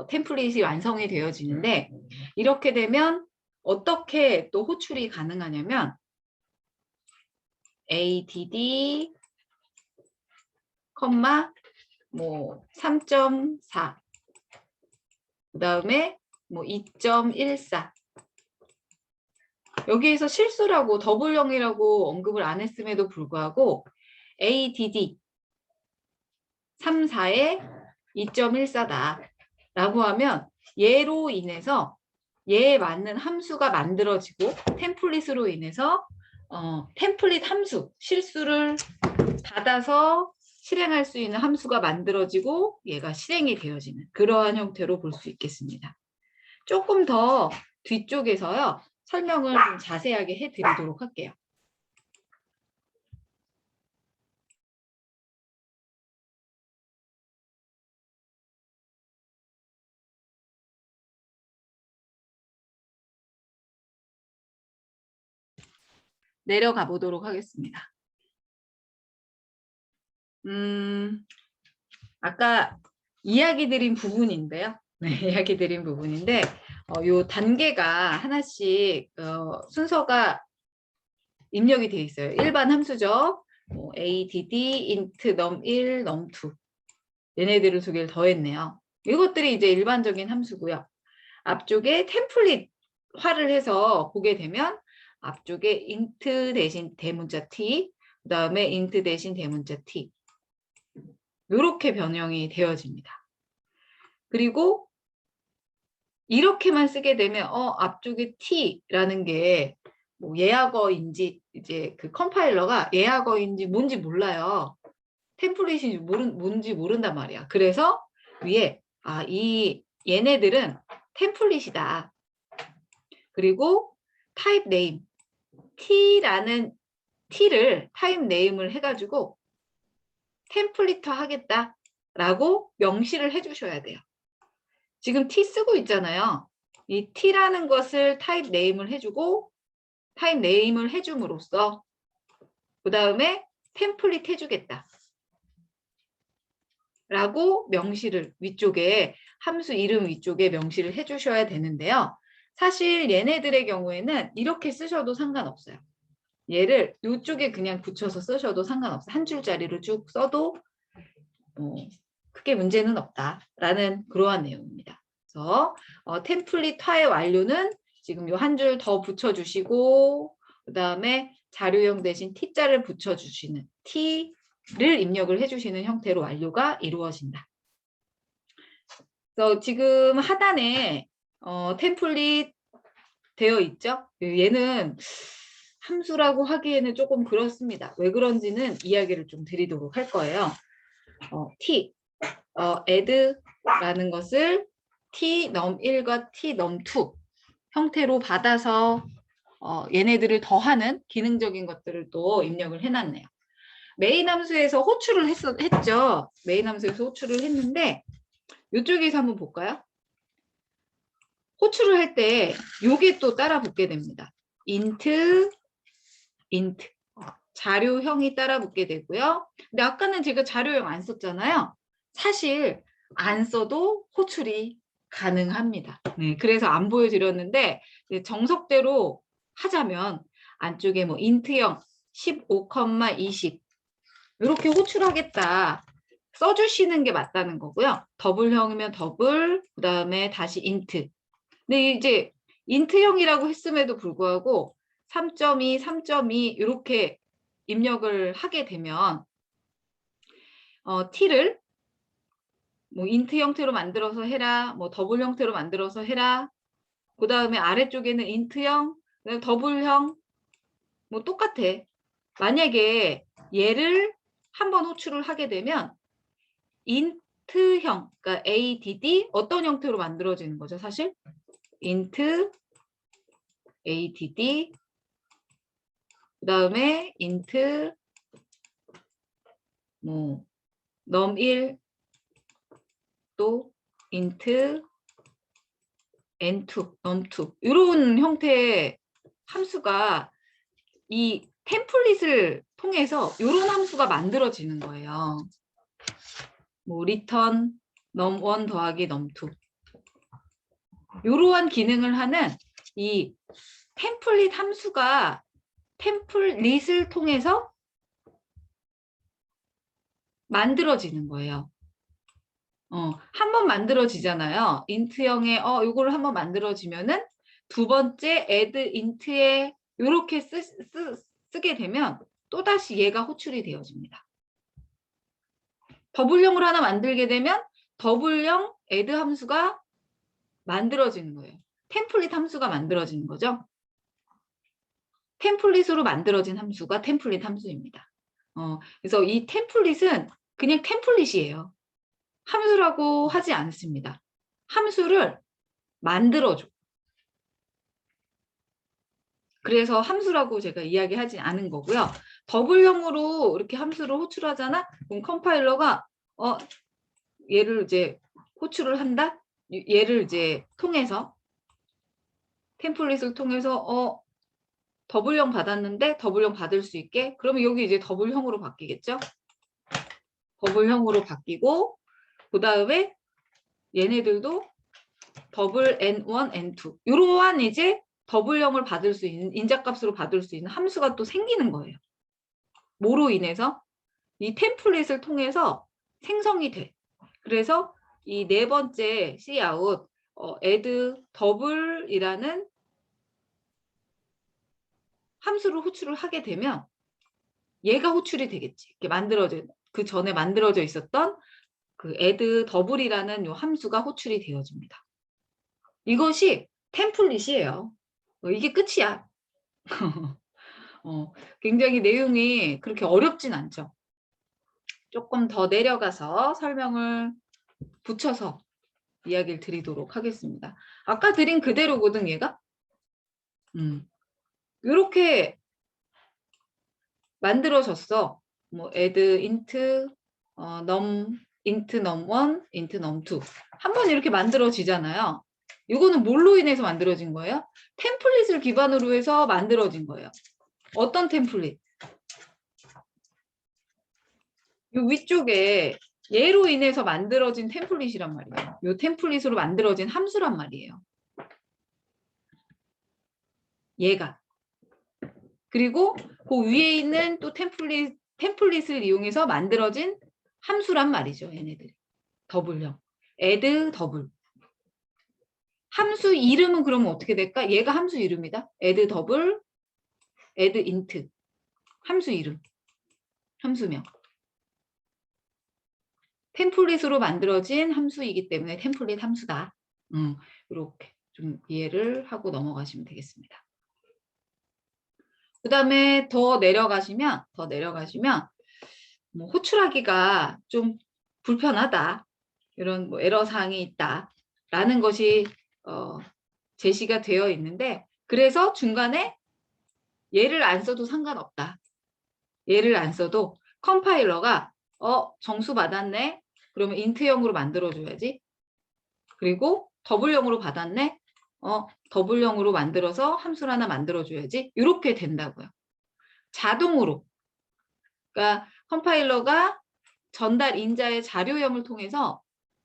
[SPEAKER 1] 템플릿이 완성이 되어지는데, 이렇게 되면 어떻게 또 호출이 가능하냐면 ADD, 뭐 3.4, 그 다음에 뭐 2.14. 여기에서 실수라고 더블형이라고 언급을 안 했음에도 불구하고 ADD 34에 2.14다 라고 하면 얘로 인해서 얘에 맞는 함수가 만들어지고, 템플릿으로 인해서 템플릿 함수, 실수를 받아서 실행할 수 있는 함수가 만들어지고 얘가 실행이 되어지는 그러한 형태로 볼 수 있겠습니다. 조금 더 뒤쪽에서요, 설명을 좀 자세하게 해드리도록 할게요. 내려가 보도록 하겠습니다. 아까 이야기 드린 부분인데요. 네, 이야기 드린 부분인데, 요 단계가 하나씩 순서가 입력이 되어 있어요. 일반 함수죠. 뭐 ADD, int, num1, num2. 얘네들을 두 개를 더했네요. 이것들이 이제 일반적인 함수고요. 앞쪽에 템플릿화를 해서 보게 되면 앞쪽에 int 대신 대문자 t, 그 다음에 int 대신 대문자 t, 이렇게 변형이 되어집니다. 그리고 이렇게만 쓰게 되면 앞쪽에 t라는 게 뭐 예약어인지, 이제 그 컴파일러가 예약어인지 뭔지 몰라요. 템플릿인지 뭔지 모른단 말이야. 그래서 위에 얘네들은 템플릿이다. 그리고 타입 네임 t라는 t를 타입 네임을 해가지고 템플릿화 하겠다라고 명시를 해주셔야 돼요. 지금 t 쓰고 있잖아요. 이 t라는 것을 타입 네임을 해주고, 타입 네임을 해줌으로써 그 다음에 템플릿 해주겠다 라고 명시를 위쪽에, 함수 이름 위쪽에 명시를 해주셔야 되는데요. 사실 얘네들의 경우에는 이렇게 쓰셔도 상관없어요. 얘를 이쪽에 그냥 붙여서 쓰셔도 상관없어요. 한 줄짜리로 쭉 써도 크게 문제는 없다라는 그러한 내용입니다. 그래서 템플릿화의 완료는 지금 요 한 줄 더 붙여주시고, 그 다음에 자료형 대신 T자를 붙여주시는, T를 입력을 해주시는 형태로 완료가 이루어진다. 그래서 지금 하단에 템플릿 되어 있죠? 얘는 함수라고 하기에는 조금 그렇습니다. 왜 그런지는 이야기를 좀 드리도록 할 거예요. T, add라는 것을 T num1과 T num2 형태로 받아서 얘네들을 더하는 기능적인 것들을 또 입력을 해놨네요. 메인 함수에서 호출을 했죠. 메인 함수에서 호출을 했는데 이쪽에서 한번 볼까요? 호출을 할 때 요게 또 따라 붙게 됩니다. int 자료형이 따라 붙게 되고요. 근데 아까는 제가 자료형 안 썼잖아요. 사실 안 써도 호출이 가능합니다. 네, 그래서 안 보여드렸는데 정석대로 하자면 안쪽에 뭐 int형 15,20 이렇게 호출하겠다 써주시는 게 맞다는 거고요. 더블형이면 더블, 그 다음에 다시 int. 근데 이제 int형이라고 했음에도 불구하고 3.2, 3.2 이렇게 입력을 하게 되면 t를 뭐 int 형태로 만들어서 해라, 뭐 더블 형태로 만들어서 해라. 그 다음에 아래쪽에는 int형, 더블형 뭐 똑같아. 만약에 얘를 한번 호출을 하게 되면 int형, 그러니까 add 어떤 형태로 만들어지는 거죠, 사실? int add 그다음에 int 뭐 num1 또 int n2, num2 이런 형태의 함수가 이 템플릿을 통해서 이런 함수가 만들어지는 거예요. 뭐 return num1 더하기 num2 이러한 기능을 하는 이 템플릿 함수가 템플릿을 통해서 만들어지는 거예요. 한번 만들어지잖아요. int형의 이거를 한번 만들어지면은 두 번째 add int에 이렇게 쓰게 되면 또다시 얘가 호출이 되어집니다. 더블형을 하나 만들게 되면 더블형 add 함수가 만들어지는 거예요. 템플릿 함수가 만들어지는 거죠. 템플릿으로 만들어진 함수가 템플릿 함수입니다. 그래서 이 템플릿은 그냥 템플릿이에요. 함수라고 하지 않습니다. 함수를 만들어줘. 그래서 함수라고 제가 이야기하지 않은 거고요. 더블형으로 이렇게 함수를 호출하잖아. 그럼 컴파일러가 얘를 이제 호출을 한다. 얘를 이제 통해서 템플릿을 통해서 더블형 받았는데 더블형 받을 수 있게 그러면 여기 이제 더블형으로 바뀌겠죠. 더블형으로 바뀌고 그 다음에 얘네들도 더블 n1, n2 이러한 이제 더블형을 받을 수 있는 인자값으로 받을 수 있는 함수가 또 생기는 거예요. 뭐로 인해서? 이 템플릿을 통해서 생성이 돼. 그래서 이 네 번째 cout add double이라는 함수를 호출을 하게 되면 얘가 호출이 되겠지. 이렇게 그 전에 만들어져 있었던 그 add double이라는 요 함수가 호출이 되어집니다. 이것이 템플릿이에요. 이게 끝이야. 굉장히 내용이 그렇게 어렵진 않죠. 조금 더 내려가서 설명을 붙여서 이야기를 드리도록 하겠습니다. 아까 드린 그대로거든 얘가. 이렇게 만들어졌어. 뭐 add int int num1 int num2 한번 이렇게 만들어지잖아요. 이거는 뭘로 인해서 만들어진 거예요? 템플릿을 기반으로 해서 만들어진 거예요. 어떤 템플릿? 이 위쪽에 얘로 인해서 만들어진 템플릿이란 말이에요. 이 템플릿으로 만들어진 함수란 말이에요. 얘가. 그리고 그 위에 있는 또 템플릿을 이용해서 만들어진 함수란 말이죠. 얘네들이. 더블형. add 더블. 함수 이름은 그러면 어떻게 될까? 얘가 함수 이름이다. add 더블, add int. 함수 이름. 함수명. 템플릿으로 만들어진 함수이기 때문에 템플릿 함수다. 이렇게 좀 이해를 하고 넘어가시면 되겠습니다. 그 다음에 더 내려가시면 뭐 호출하기가 좀 불편하다. 이런 뭐 에러사항이 있다라는 것이 제시가 되어 있는데 그래서 중간에 얘를 안 써도 상관없다. 얘를 안 써도 컴파일러가 정수 받았네. 그러면 int형으로 만들어줘야지. 그리고 더블형으로 받았네. 더블형으로 만들어서 함수를 하나 만들어줘야지. 이렇게 된다고요. 자동으로. 그러니까 컴파일러가 전달 인자의 자료형을 통해서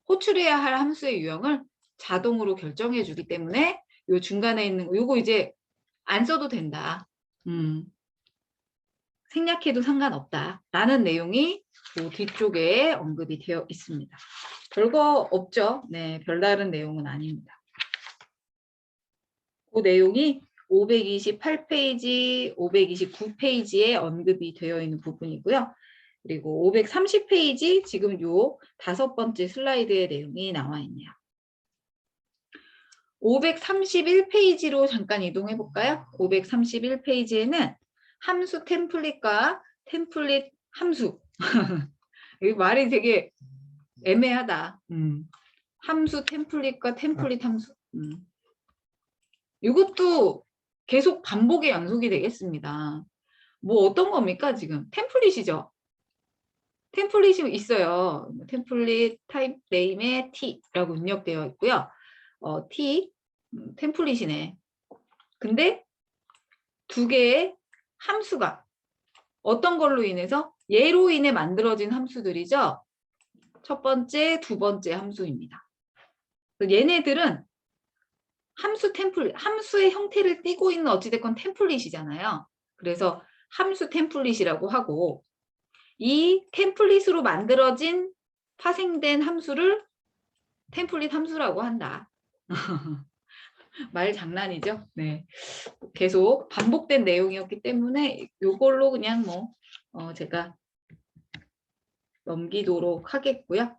[SPEAKER 1] 호출해야 할 함수의 유형을 자동으로 결정해 주기 때문에 요 중간에 있는 요거 이제 안 써도 된다. 생략해도 상관없다라는 내용이 그 뒤쪽에 언급이 되어 있습니다. 별거 없죠? 네, 별다른 내용은 아닙니다. 그 내용이 528페이지, 529페이지에 언급이 되어 있는 부분이고요. 그리고 530페이지, 지금 요 5번째 슬라이드의 내용이 나와 있네요. 531페이지로 잠깐 이동해 볼까요? 531페이지에는 함수 템플릿과 템플릿 함수 이 말이 되게 애매하다. 함수 템플릿과 템플릿 함수. 이것도 계속 반복의 연속이 되겠습니다. 뭐 어떤 겁니까 지금? 템플릿이죠. 템플릿이 있어요. 템플릿 타입 네임에 T라고 입력되어 있고요. T 템플릿이네. 근데 두 개의 함수가 어떤 걸로 인해서 얘로 인해 만들어진 함수들이죠. 첫 번째, 두 번째 함수입니다. 얘네들은 함수의 형태를 띠고 있는 어찌됐건 템플릿이잖아요. 그래서 함수 템플릿이라고 하고 이 템플릿으로 만들어진 파생된 함수를 템플릿 함수라고 한다. 말 장난이죠? 네. 계속 반복된 내용이었기 때문에 이걸로 그냥 제가 넘기도록 하겠고요.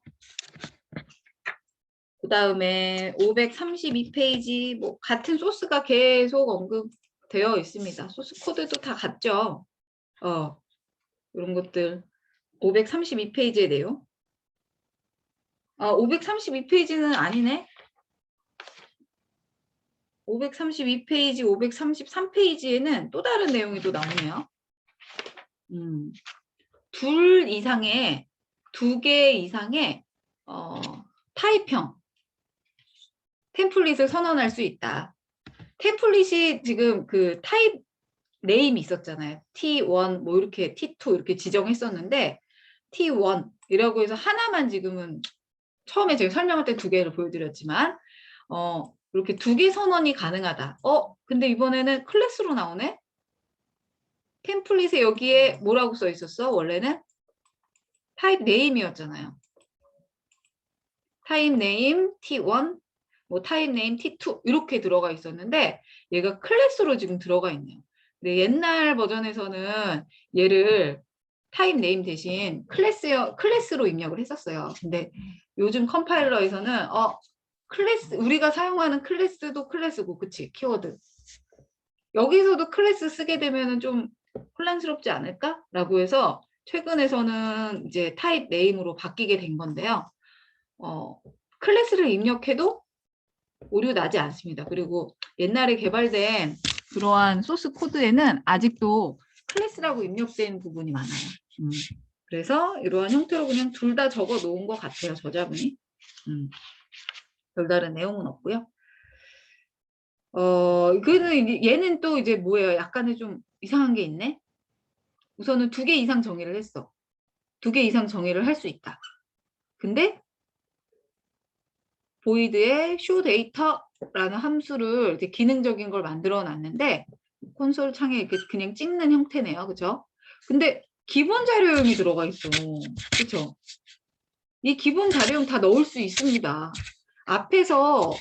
[SPEAKER 1] 그 다음에 532페이지 같은 소스가 계속 언급되어 있습니다. 소스 코드도 다 같죠? 이런 것들 532페이지의 내용. 532페이지는 아니네. 532페이지, 533페이지에는 또 다른 내용이 또 나오네요. 두 개 이상의 타입형 템플릿을 선언할 수 있다. 템플릿이 지금 그 타입 네임이 있었잖아요. T1 뭐 이렇게 T2 이렇게 지정했었는데 T1이라고 해서 하나만 지금은 처음에 제가 설명할 때 두 개를 보여드렸지만 이렇게 두 개 선언이 가능하다. 근데 이번에는 클래스로 나오네. 템플릿에 여기에 뭐라고 써 있었어? 원래는 타입 네임이었잖아요. 타입 네임 T1, 타입 네임 T2 이렇게 들어가 있었는데 얘가 클래스로 지금 들어가 있네요. 근데 옛날 버전에서는 얘를 타입 네임 대신 클래스로 입력을 했었어요. 근데 요즘 컴파일러에서는 클래스 우리가 사용하는 클래스도 클래스고 그치? 키워드. 여기서도 클래스 쓰게 되면은 좀 혼란스럽지 않을까? 라고 해서 최근에서는 이제 타입 네임으로 바뀌게 된 건데요. 클래스를 입력해도 오류 나지 않습니다. 그리고 옛날에 개발된 그러한 소스 코드에는 아직도 클래스라고 입력된 부분이 많아요. 그래서 이러한 형태로 그냥 둘 다 적어 놓은 것 같아요. 저자분이. 별다른 내용은 없고요. 얘는 또 이제 뭐예요? 약간의 좀 이상한 게 있네. 우선은 2개 이상 정의를 했어. 2개 이상 정의를 할 수 있다. 근데 보이드에 show data라는 함수를 이렇게 기능적인 걸 만들어 놨는데 콘솔 창에 이렇게 그냥 찍는 형태네요. 그죠? 근데 기본 자료형이 들어가 있어. 그쵸? 이 기본 자료형 다 넣을 수 있습니다. 앞에서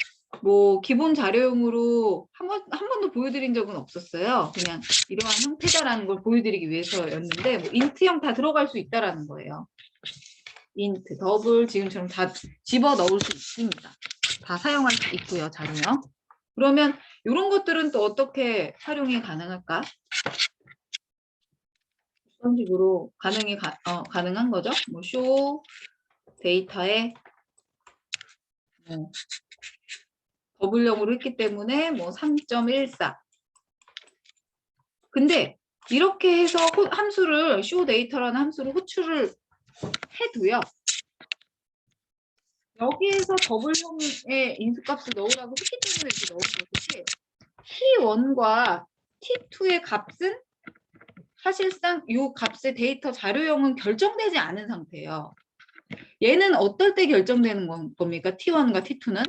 [SPEAKER 1] 기본 자료형으로 한 번도 보여드린 적은 없었어요. 그냥 이러한 형태다라는 걸 보여드리기 위해서였는데 인트형 다 들어갈 수 있다라는 거예요. 인트, 더블 지금처럼 다 집어 넣을 수 있습니다. 다 사용할 수 있고요, 자료형. 그러면 이런 것들은 또 어떻게 활용이 가능할까? 어떤 식으로 가능한 거죠? 쇼 데이터에 더블형으로 했기 때문에 3.14. 근데 이렇게 해서 함수를 show data라는 함수를 호출을 해도요. 여기에서 더블형의 인수값을 넣으라고 했기 때문에 이렇게 넣은 것이지 T1과 T2의 값은 사실상 이 값의 데이터 자료형은 결정되지 않은 상태예요. 얘는 어떨 때 결정되는 겁니까? T1과 T2는?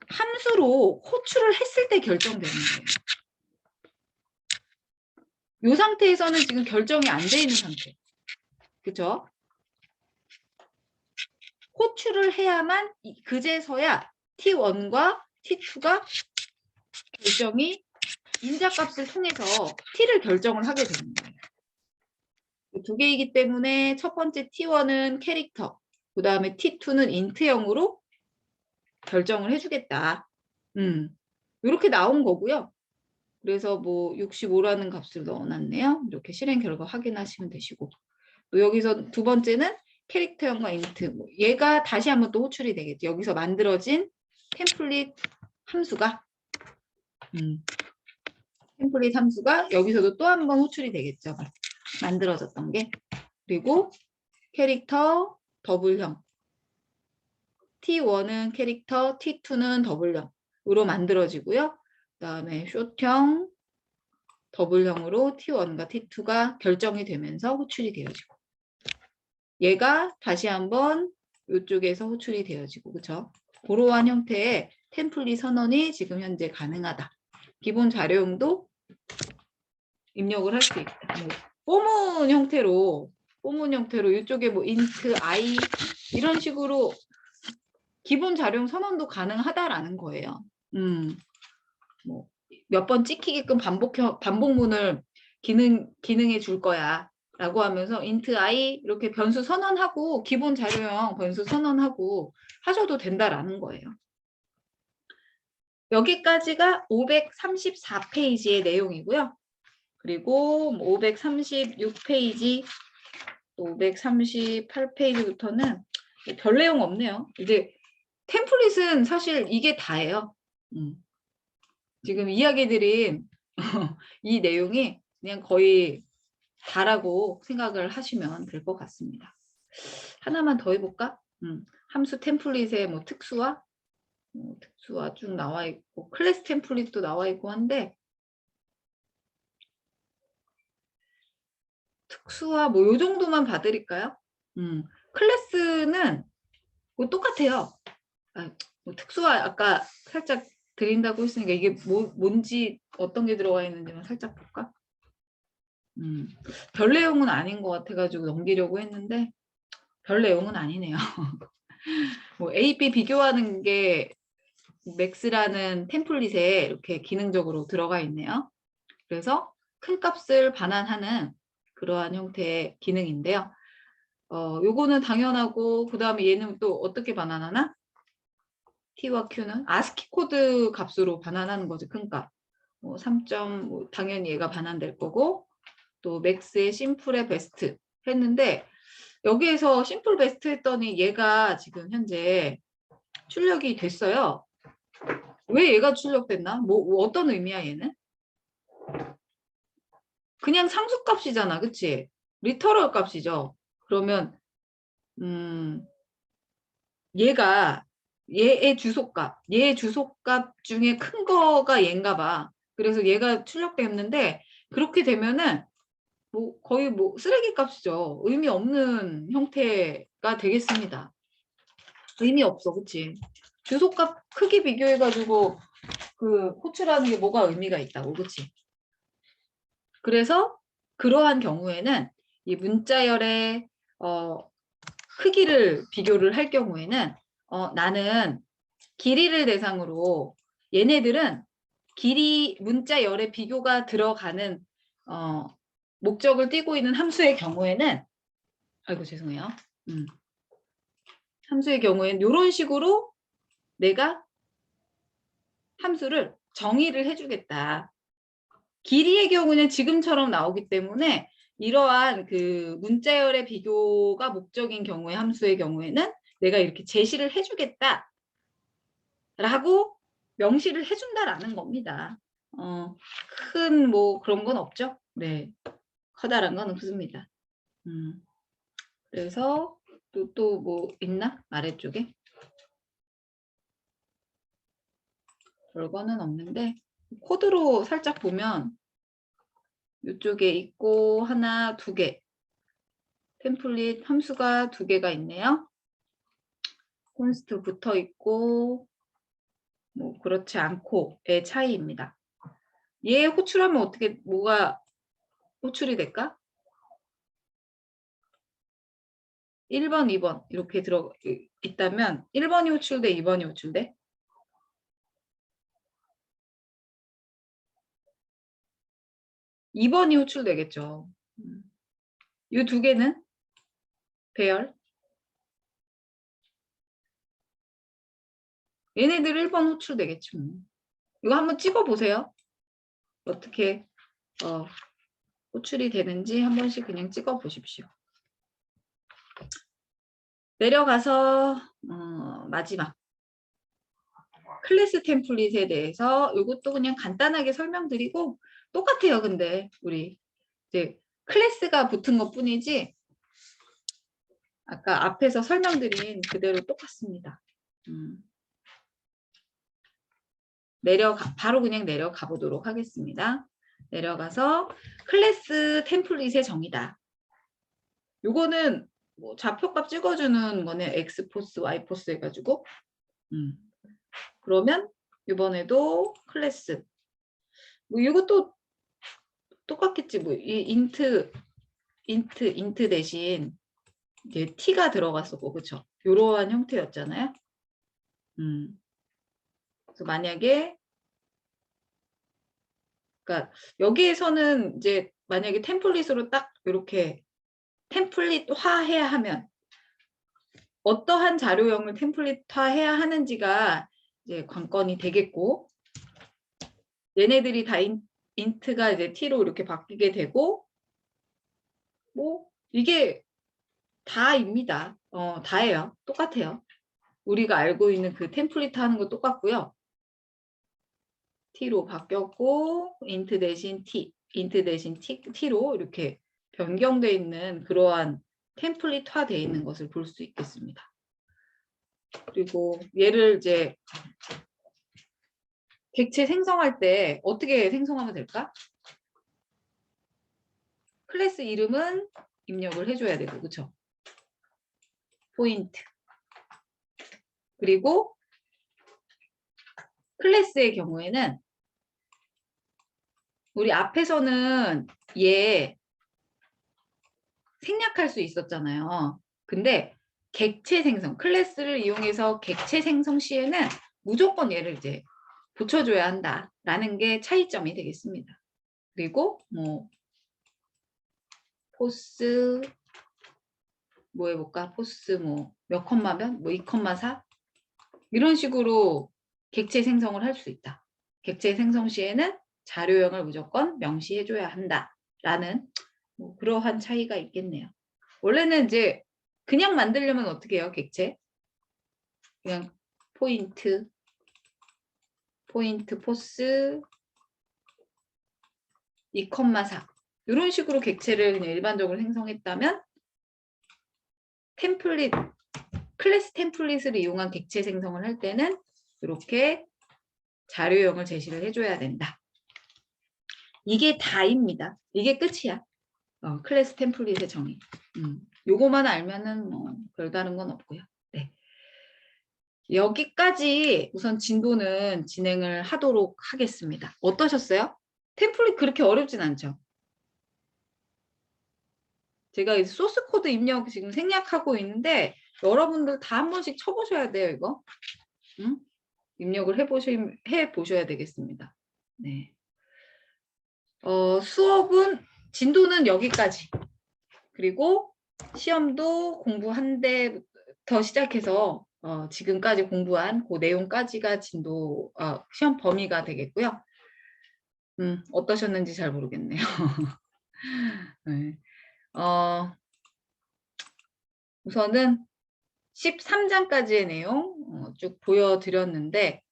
[SPEAKER 1] 함수로 호출을 했을 때 결정되는 거예요. 이 상태에서는 지금 결정이 안 돼 있는 상태. 그죠? 호출을 해야만 그제서야 T1과 T2가 결정이 인자값을 통해서 T를 결정을 하게 되는 거예요. 두 개이기 때문에 첫 번째 T1은 캐릭터, 그 다음에 T2는 인트형으로 결정을 해주겠다. 이렇게 나온 거고요. 그래서 65라는 값을 넣어놨네요. 이렇게 실행 결과 확인하시면 되시고. 또 여기서 두 번째는 캐릭터형과 인트. 뭐 얘가 다시 한번 또 호출이 되겠죠. 여기서 만들어진 템플릿 함수가 템플릿 함수가 여기서도 또 한 번 호출이 되겠죠. 만들어졌던 게. 그리고 캐릭터 더블형. T1은 캐릭터, T2는 더블형으로 만들어지고요. 그다음에 숏형, 더블형으로 T1과 T2가 결정이 되면서 호출이 되어지고 얘가 다시 한번 이쪽에서 호출이 되어지고 그렇죠? 그러한 형태의 템플릿 선언이 지금 현재 가능하다. 기본 자료용도 입력을 할 수 있다. 뭐, 포문 형태로 이쪽에 뭐 int i 이런 식으로 기본 자료용 선언도 가능하다라는 거예요. 뭐 몇 번 찍히게끔 반복문을 기능해 줄 거야. 라고 하면서 int i 이렇게 변수 선언하고 기본 자료형 변수 선언하고 하셔도 된다라는 거예요. 여기까지가 534페이지의 내용이고요. 그리고 536페이지, 538페이지부터는 별 내용 없네요. 이제 템플릿은 사실 이게 다예요. 지금 이야기 드린 이 내용이 그냥 거의 다라고 생각을 하시면 될 것 같습니다. 하나만 더 해볼까? 함수 템플릿의 뭐 특수화 쭉 나와 있고 클래스 템플릿도 나와 있고 한데 특수화 뭐 요 정도만 봐드릴까요? 클래스는 뭐 똑같아요. 뭐 특수화 아까 살짝 드린다고 했으니까 이게 뭔지 어떤 게 들어가 있는지만 살짝 볼까? 별 내용은 아닌 것 같아가지고 넘기려고 했는데 별 내용은 아니네요. 뭐 A, B 비교하는 게 맥스라는 템플릿에 이렇게 기능적으로 들어가 있네요. 그래서 큰 값을 반환하는 그러한 형태의 기능인데요. 요거는 당연하고 그 다음에 얘는 또 어떻게 반환하나? T와 Q는 ASCII 코드 값으로 반환하는 거죠. 큰 값. 3점 뭐 당연히 얘가 반환될 거고 또 맥스의 심플의 베스트 했는데 여기에서 심플 베스트 했더니 얘가 지금 현재 출력이 됐어요. 왜 얘가 출력됐나? 뭐 어떤 의미야 얘는? 그냥 상수값이잖아. 그치? 리터럴 값이죠. 그러면 얘가 얘의 주소값 중에 큰 거가 얘인가 봐. 그래서 얘가 출력됐는데 그렇게 되면은 뭐 거의 뭐 쓰레기 값이죠. 의미 없는 형태가 되겠습니다. 의미 없어. 그치? 주소값 크기 비교해가지고 그 호출하는 게 뭐가 의미가 있다고. 그치? 그래서 그러한 경우에는 이 문자열의 크기를 비교를 할 경우에는 나는 길이를 대상으로 얘네들은 길이 문자열의 비교가 들어가는 목적을 띠고 있는 함수의 경우에는 아이고 죄송해요. 함수의 경우에는 이런 식으로 내가 함수를 정의를 해주겠다. 길이의 경우는 지금처럼 나오기 때문에 이러한 그 문자열의 비교가 목적인 경우의 함수의 경우에는 내가 이렇게 제시를 해주겠다 라고 명시를 해준다라는 겁니다. 큰 뭐 그런 건 없죠. 네, 커다란 건 없습니다. 그래서 또 뭐 있나? 아래쪽에 별거는 없는데 코드로 살짝 보면 이쪽에 있고 하나, 두 개 템플릿 함수가 두 개가 있네요. 콘스트 붙어 있고 뭐 그렇지 않고의 차이입니다. 얘 호출하면 어떻게 뭐가 호출이 될까? 1번, 2번 이렇게 들어 있다면 1번이 호출돼, 2번이 호출돼? 2번이 호출되겠죠. 이 두 개는 배열. 얘네들 1번 호출되겠지 뭐. 이거 한번 찍어보세요. 어떻게 호출이 되는지 한 번씩 그냥 찍어보십시오. 내려가서 마지막 클래스 템플릿에 대해서 이것도 그냥 간단하게 설명드리고 똑같아요. 근데 우리 이제 클래스가 붙은 것 뿐이지 아까 앞에서 설명드린 그대로 똑같습니다. 바로 그냥 내려가 보도록 하겠습니다. 내려가서 클래스 템플릿의 정의다. 요거는 뭐 좌표값 찍어주는 거는 X포스, Y포스 해가지고 그러면 이번에도 클래스 뭐 이것도 똑같겠지. 뭐 이 인트 대신 이제 t가 들어갔었고 그쵸? 이러한 형태였잖아요. 그래서 만약에 그러니까 여기에서는 이제 만약에 템플릿으로 딱 이렇게 템플릿화해야 하면 어떠한 자료형을 템플릿화해야 하는지가 이제 관건이 되겠고 얘네들이 다 인트가 이제 t로 이렇게 바뀌게 되고 뭐 이게 다입니다. 다예요. 똑같아요. 우리가 알고 있는 그 템플릿 하는 거 똑같고요. t로 바뀌었고 int 대신 t, int 대신 t로 이렇게 변경되어 있는 그러한 템플릿화 되어 있는 것을 볼 수 있겠습니다. 그리고 얘를 이제 객체 생성할 때 어떻게 생성하면 될까? 클래스 이름은 입력을 해줘야 되고 그렇죠? 포인트 그리고 클래스의 경우에는 우리 앞에서는 얘 생략할 수 있었잖아요. 근데 객체 생성, 클래스를 이용해서 객체 생성 시에는 무조건 얘를 이제 붙여줘야 한다라는 게 차이점이 되겠습니다. 그리고 뭐 포스 뭐 해볼까? 포스 뭐 몇 컴마면 뭐 2,4 이런 식으로 객체 생성을 할 수 있다. 객체 생성 시에는 자료형을 무조건 명시해줘야 한다라는 뭐 그러한 차이가 있겠네요. 원래는 이제 그냥 만들려면 어떻게 해요? 객체 그냥 포인트 포스 2,4 이런 식으로 객체를 그냥 일반적으로 생성했다면 클래스 템플릿을 이용한 객체 생성을 할 때는 이렇게 자료형을 제시를 해줘야 된다. 이게 다입니다. 이게 끝이야. 클래스 템플릿의 정의. 요거만 알면은 뭐 별다른 건 없고요. 네. 여기까지 우선 진도는 진행을 하도록 하겠습니다. 어떠셨어요? 템플릿 그렇게 어렵진 않죠? 제가 이제 소스 코드 입력 지금 생략하고 있는데 여러분들 다 한 번씩 쳐보셔야 돼요, 이거. 응? 입력을 해보셔야 되겠습니다. 네. 수업은 진도는 여기까지. 그리고 시험도 공부 한 대부터 시작해서 지금까지 공부한 그 내용까지가 진도 시험 범위가 되겠고요. 어떠셨는지 잘 모르겠네요. 네. 우선은 13장까지의 내용 쭉 보여드렸는데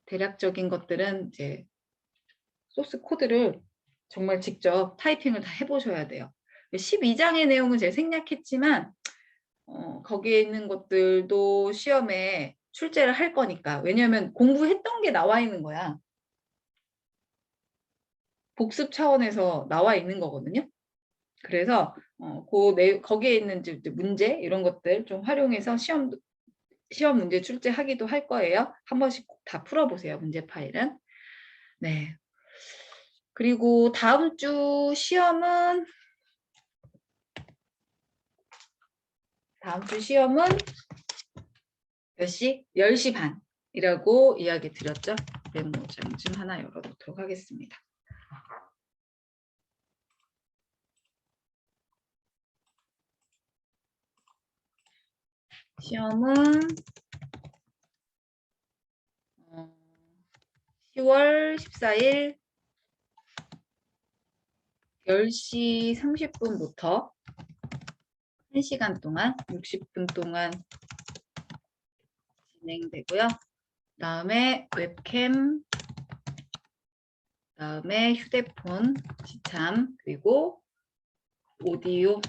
[SPEAKER 1] 대략적인 것들은 이제 소스 코드를 정말 직접 타이핑을 다 해보셔야 돼요. 12장의 내용은 제가 생략했지만 거기에 있는 것들도 시험에 출제를 할 거니까 왜냐하면 공부했던 게 나와 있는 거야. 복습 차원에서 나와 있는 거거든요. 그래서 거기에 있는 문제 이런 것들 좀 활용해서 시험 문제 출제하기도 할 거예요. 한 번씩 꼭 다 풀어보세요. 문제 파일은. 네. 그리고 다음 주 시험은 몇 시? 10시 반이라고 이야기 드렸죠. 메모장 좀 하나 열어놓도록 하겠습니다. 시험은 10월 14일 10시 30분부터 1시간 동안 60분 동안 진행되고요. 다음에 웹캠, 다음에 휴대폰 지참, 그리고 오디오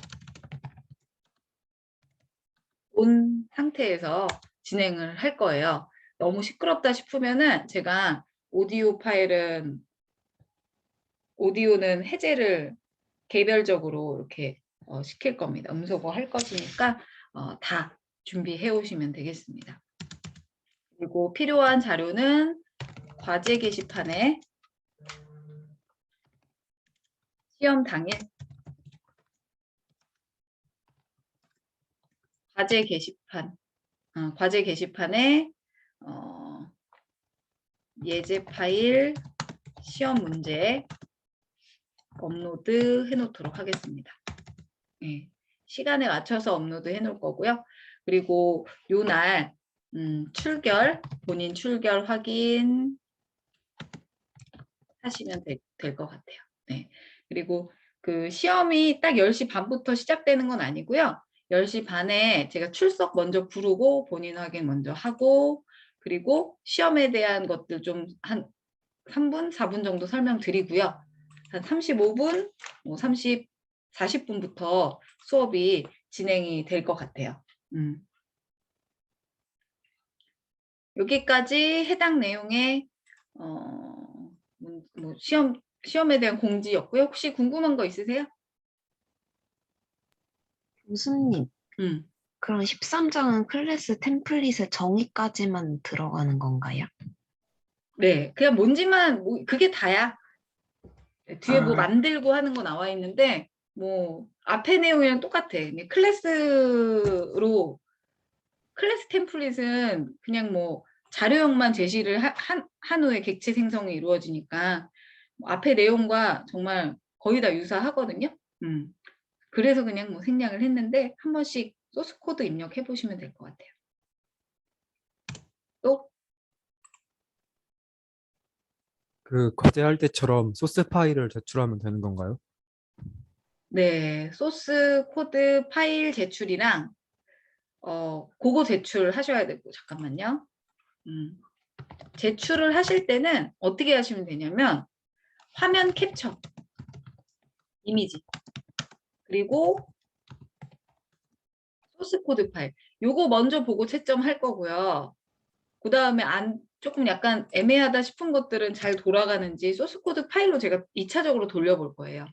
[SPEAKER 1] 온 상태에서 진행을 할 거예요. 너무 시끄럽다 싶으면은 제가 오디오는 해제를 개별적으로 이렇게 시킬 겁니다. 음소거 할 것이니까 다 준비해 오시면 되겠습니다. 그리고 필요한 자료는 과제 게시판에 시험 당일 과제 게시판에 예제 파일 시험 문제 업로드 해 놓도록 하겠습니다. 네, 시간에 맞춰서 업로드 해 놓을 거고요. 그리고 요날 본인 출결 확인 하시면 될 것 같아요. 네. 그리고 그 시험이 딱 10시 반부터 시작되는 건 아니고요. 10시 반에 제가 출석 먼저 부르고 본인 확인 먼저 하고, 그리고 시험에 대한 것들 좀 한 3분, 4분 정도 설명드리고요. 한 35분, 40분부터 수업이 진행이 될 것 같아요. 여기까지 해당 내용의 시험에 대한 공지였고요. 혹시 궁금한 거 있으세요?
[SPEAKER 3] 교수님, 그럼 13장은 클래스 템플릿의 정의까지만 들어가는 건가요?
[SPEAKER 1] 네, 그냥 뭔지만 그게 다야. 뒤에 뭐
[SPEAKER 3] 아.
[SPEAKER 1] 만들고 하는 거 나와 있는데 뭐 앞에 내용이랑 똑같아. 클래스 템플릿은 그냥 뭐 자료형만 제시를 한 후에 객체 생성이 이루어지니까 앞에 내용과 정말 거의 다 유사하거든요. 그래서 그냥 뭐 생략을 했는데 한 번씩 소스 코드 입력해 보시면 될 것 같아요. 또?
[SPEAKER 4] 그 과제할 때처럼 소스 파일을 제출하면 되는 건가요?
[SPEAKER 1] 네, 소스 코드 파일 제출이랑 그거 제출하셔야 되고, 잠깐만요. 제출을 하실 때는 어떻게 하시면 되냐면 화면 캡처, 이미지, 그리고 소스 코드 파일 요거 먼저 보고 채점할 거고요. 그 다음에 조금 약간 애매하다 싶은 것들은 잘 돌아가는지 소스 코드 파일로 제가 2차적으로 돌려볼 거예요.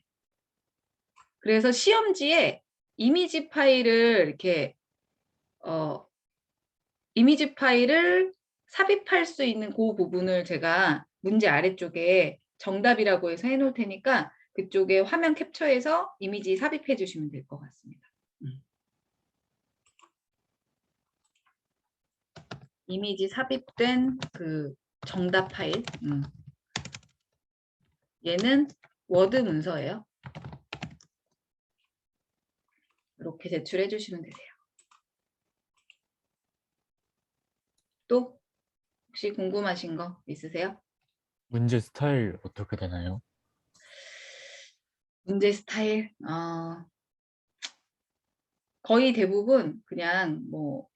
[SPEAKER 1] 그래서 시험지에 이미지 파일을 이렇게 이미지 파일을 삽입할 수 있는 그 부분을 제가 문제 아래쪽에 정답이라고 해서 해놓을 테니까 그쪽에 화면 캡처해서 이미지 삽입해 주시면 될 것 같습니다. 이미지 삽입된 그 정답 파일. 얘는 워드 문서예요. 이렇게 제출해 주시면 되세요. 또 혹시 궁금하신 거 있으세요?
[SPEAKER 5] 문제 스타일 어떻게 되나요?
[SPEAKER 1] 문제 스타일 거의 대부분 그냥 뭐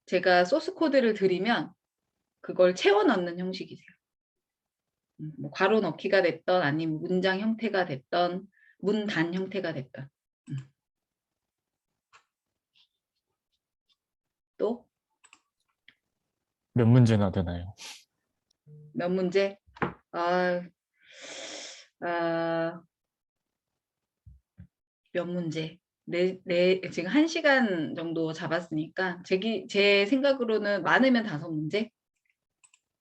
[SPEAKER 1] 제가 소스 코드를 드리면 그걸 채워 넣는 형식이세요. 뭐 괄호 넣기가 됐던 아니면 문장 형태가 됐던 문단 형태가 됐던. 또?
[SPEAKER 5] 몇 문제나 되나요?
[SPEAKER 1] 몇 문제? 몇 문제? 지금 1시간 정도 잡았으니까 제 생각으로는 많으면 5문제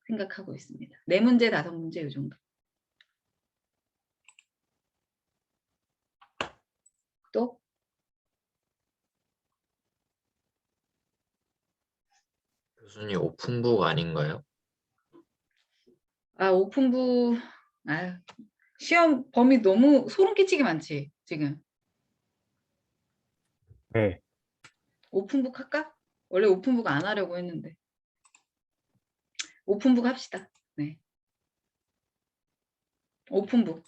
[SPEAKER 1] 생각하고 있습니다. 4문제, 5문제 이 정도. 또?
[SPEAKER 2] 교수님 오픈북 아닌가요?
[SPEAKER 1] 오픈북 시험 범위 너무 소름 끼치게 많지 지금.
[SPEAKER 5] 네.
[SPEAKER 1] 오픈북 할까? 원래 오픈북 안 하려고 했는데 오픈북 합시다. 네. 오픈북.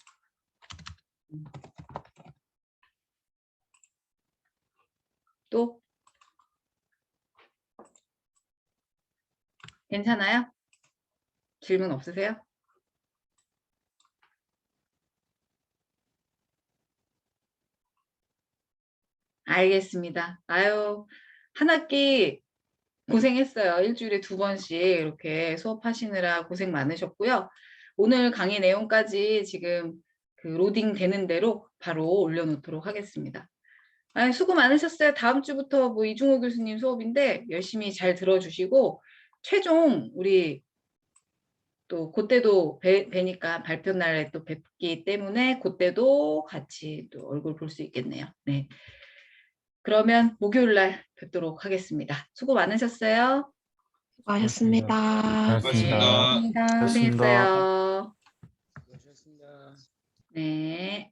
[SPEAKER 1] 또? 괜찮아요? 질문 없으세요? 알겠습니다. 아유, 한 학기 고생했어요. 일주일에 2번씩 이렇게 수업하시느라 고생 많으셨고요. 오늘 강의 내용까지 지금 그 로딩 되는 대로 바로 올려놓도록 하겠습니다. 아유, 수고 많으셨어요. 다음 주부터 뭐 이중호 교수님 수업인데 열심히 잘 들어주시고 최종 우리 또 그때도 뵈니까 발표 날에 또 뵙기 때문에 그때도 같이 또 얼굴 볼 수 있겠네요. 네. 그러면 목요일 날 뵙도록 하겠습니다. 수고 많으셨어요.
[SPEAKER 3] 수고하셨습니다.
[SPEAKER 5] 고맙습니다.
[SPEAKER 1] 고생했어요.
[SPEAKER 4] 고맙습니다.
[SPEAKER 1] 네.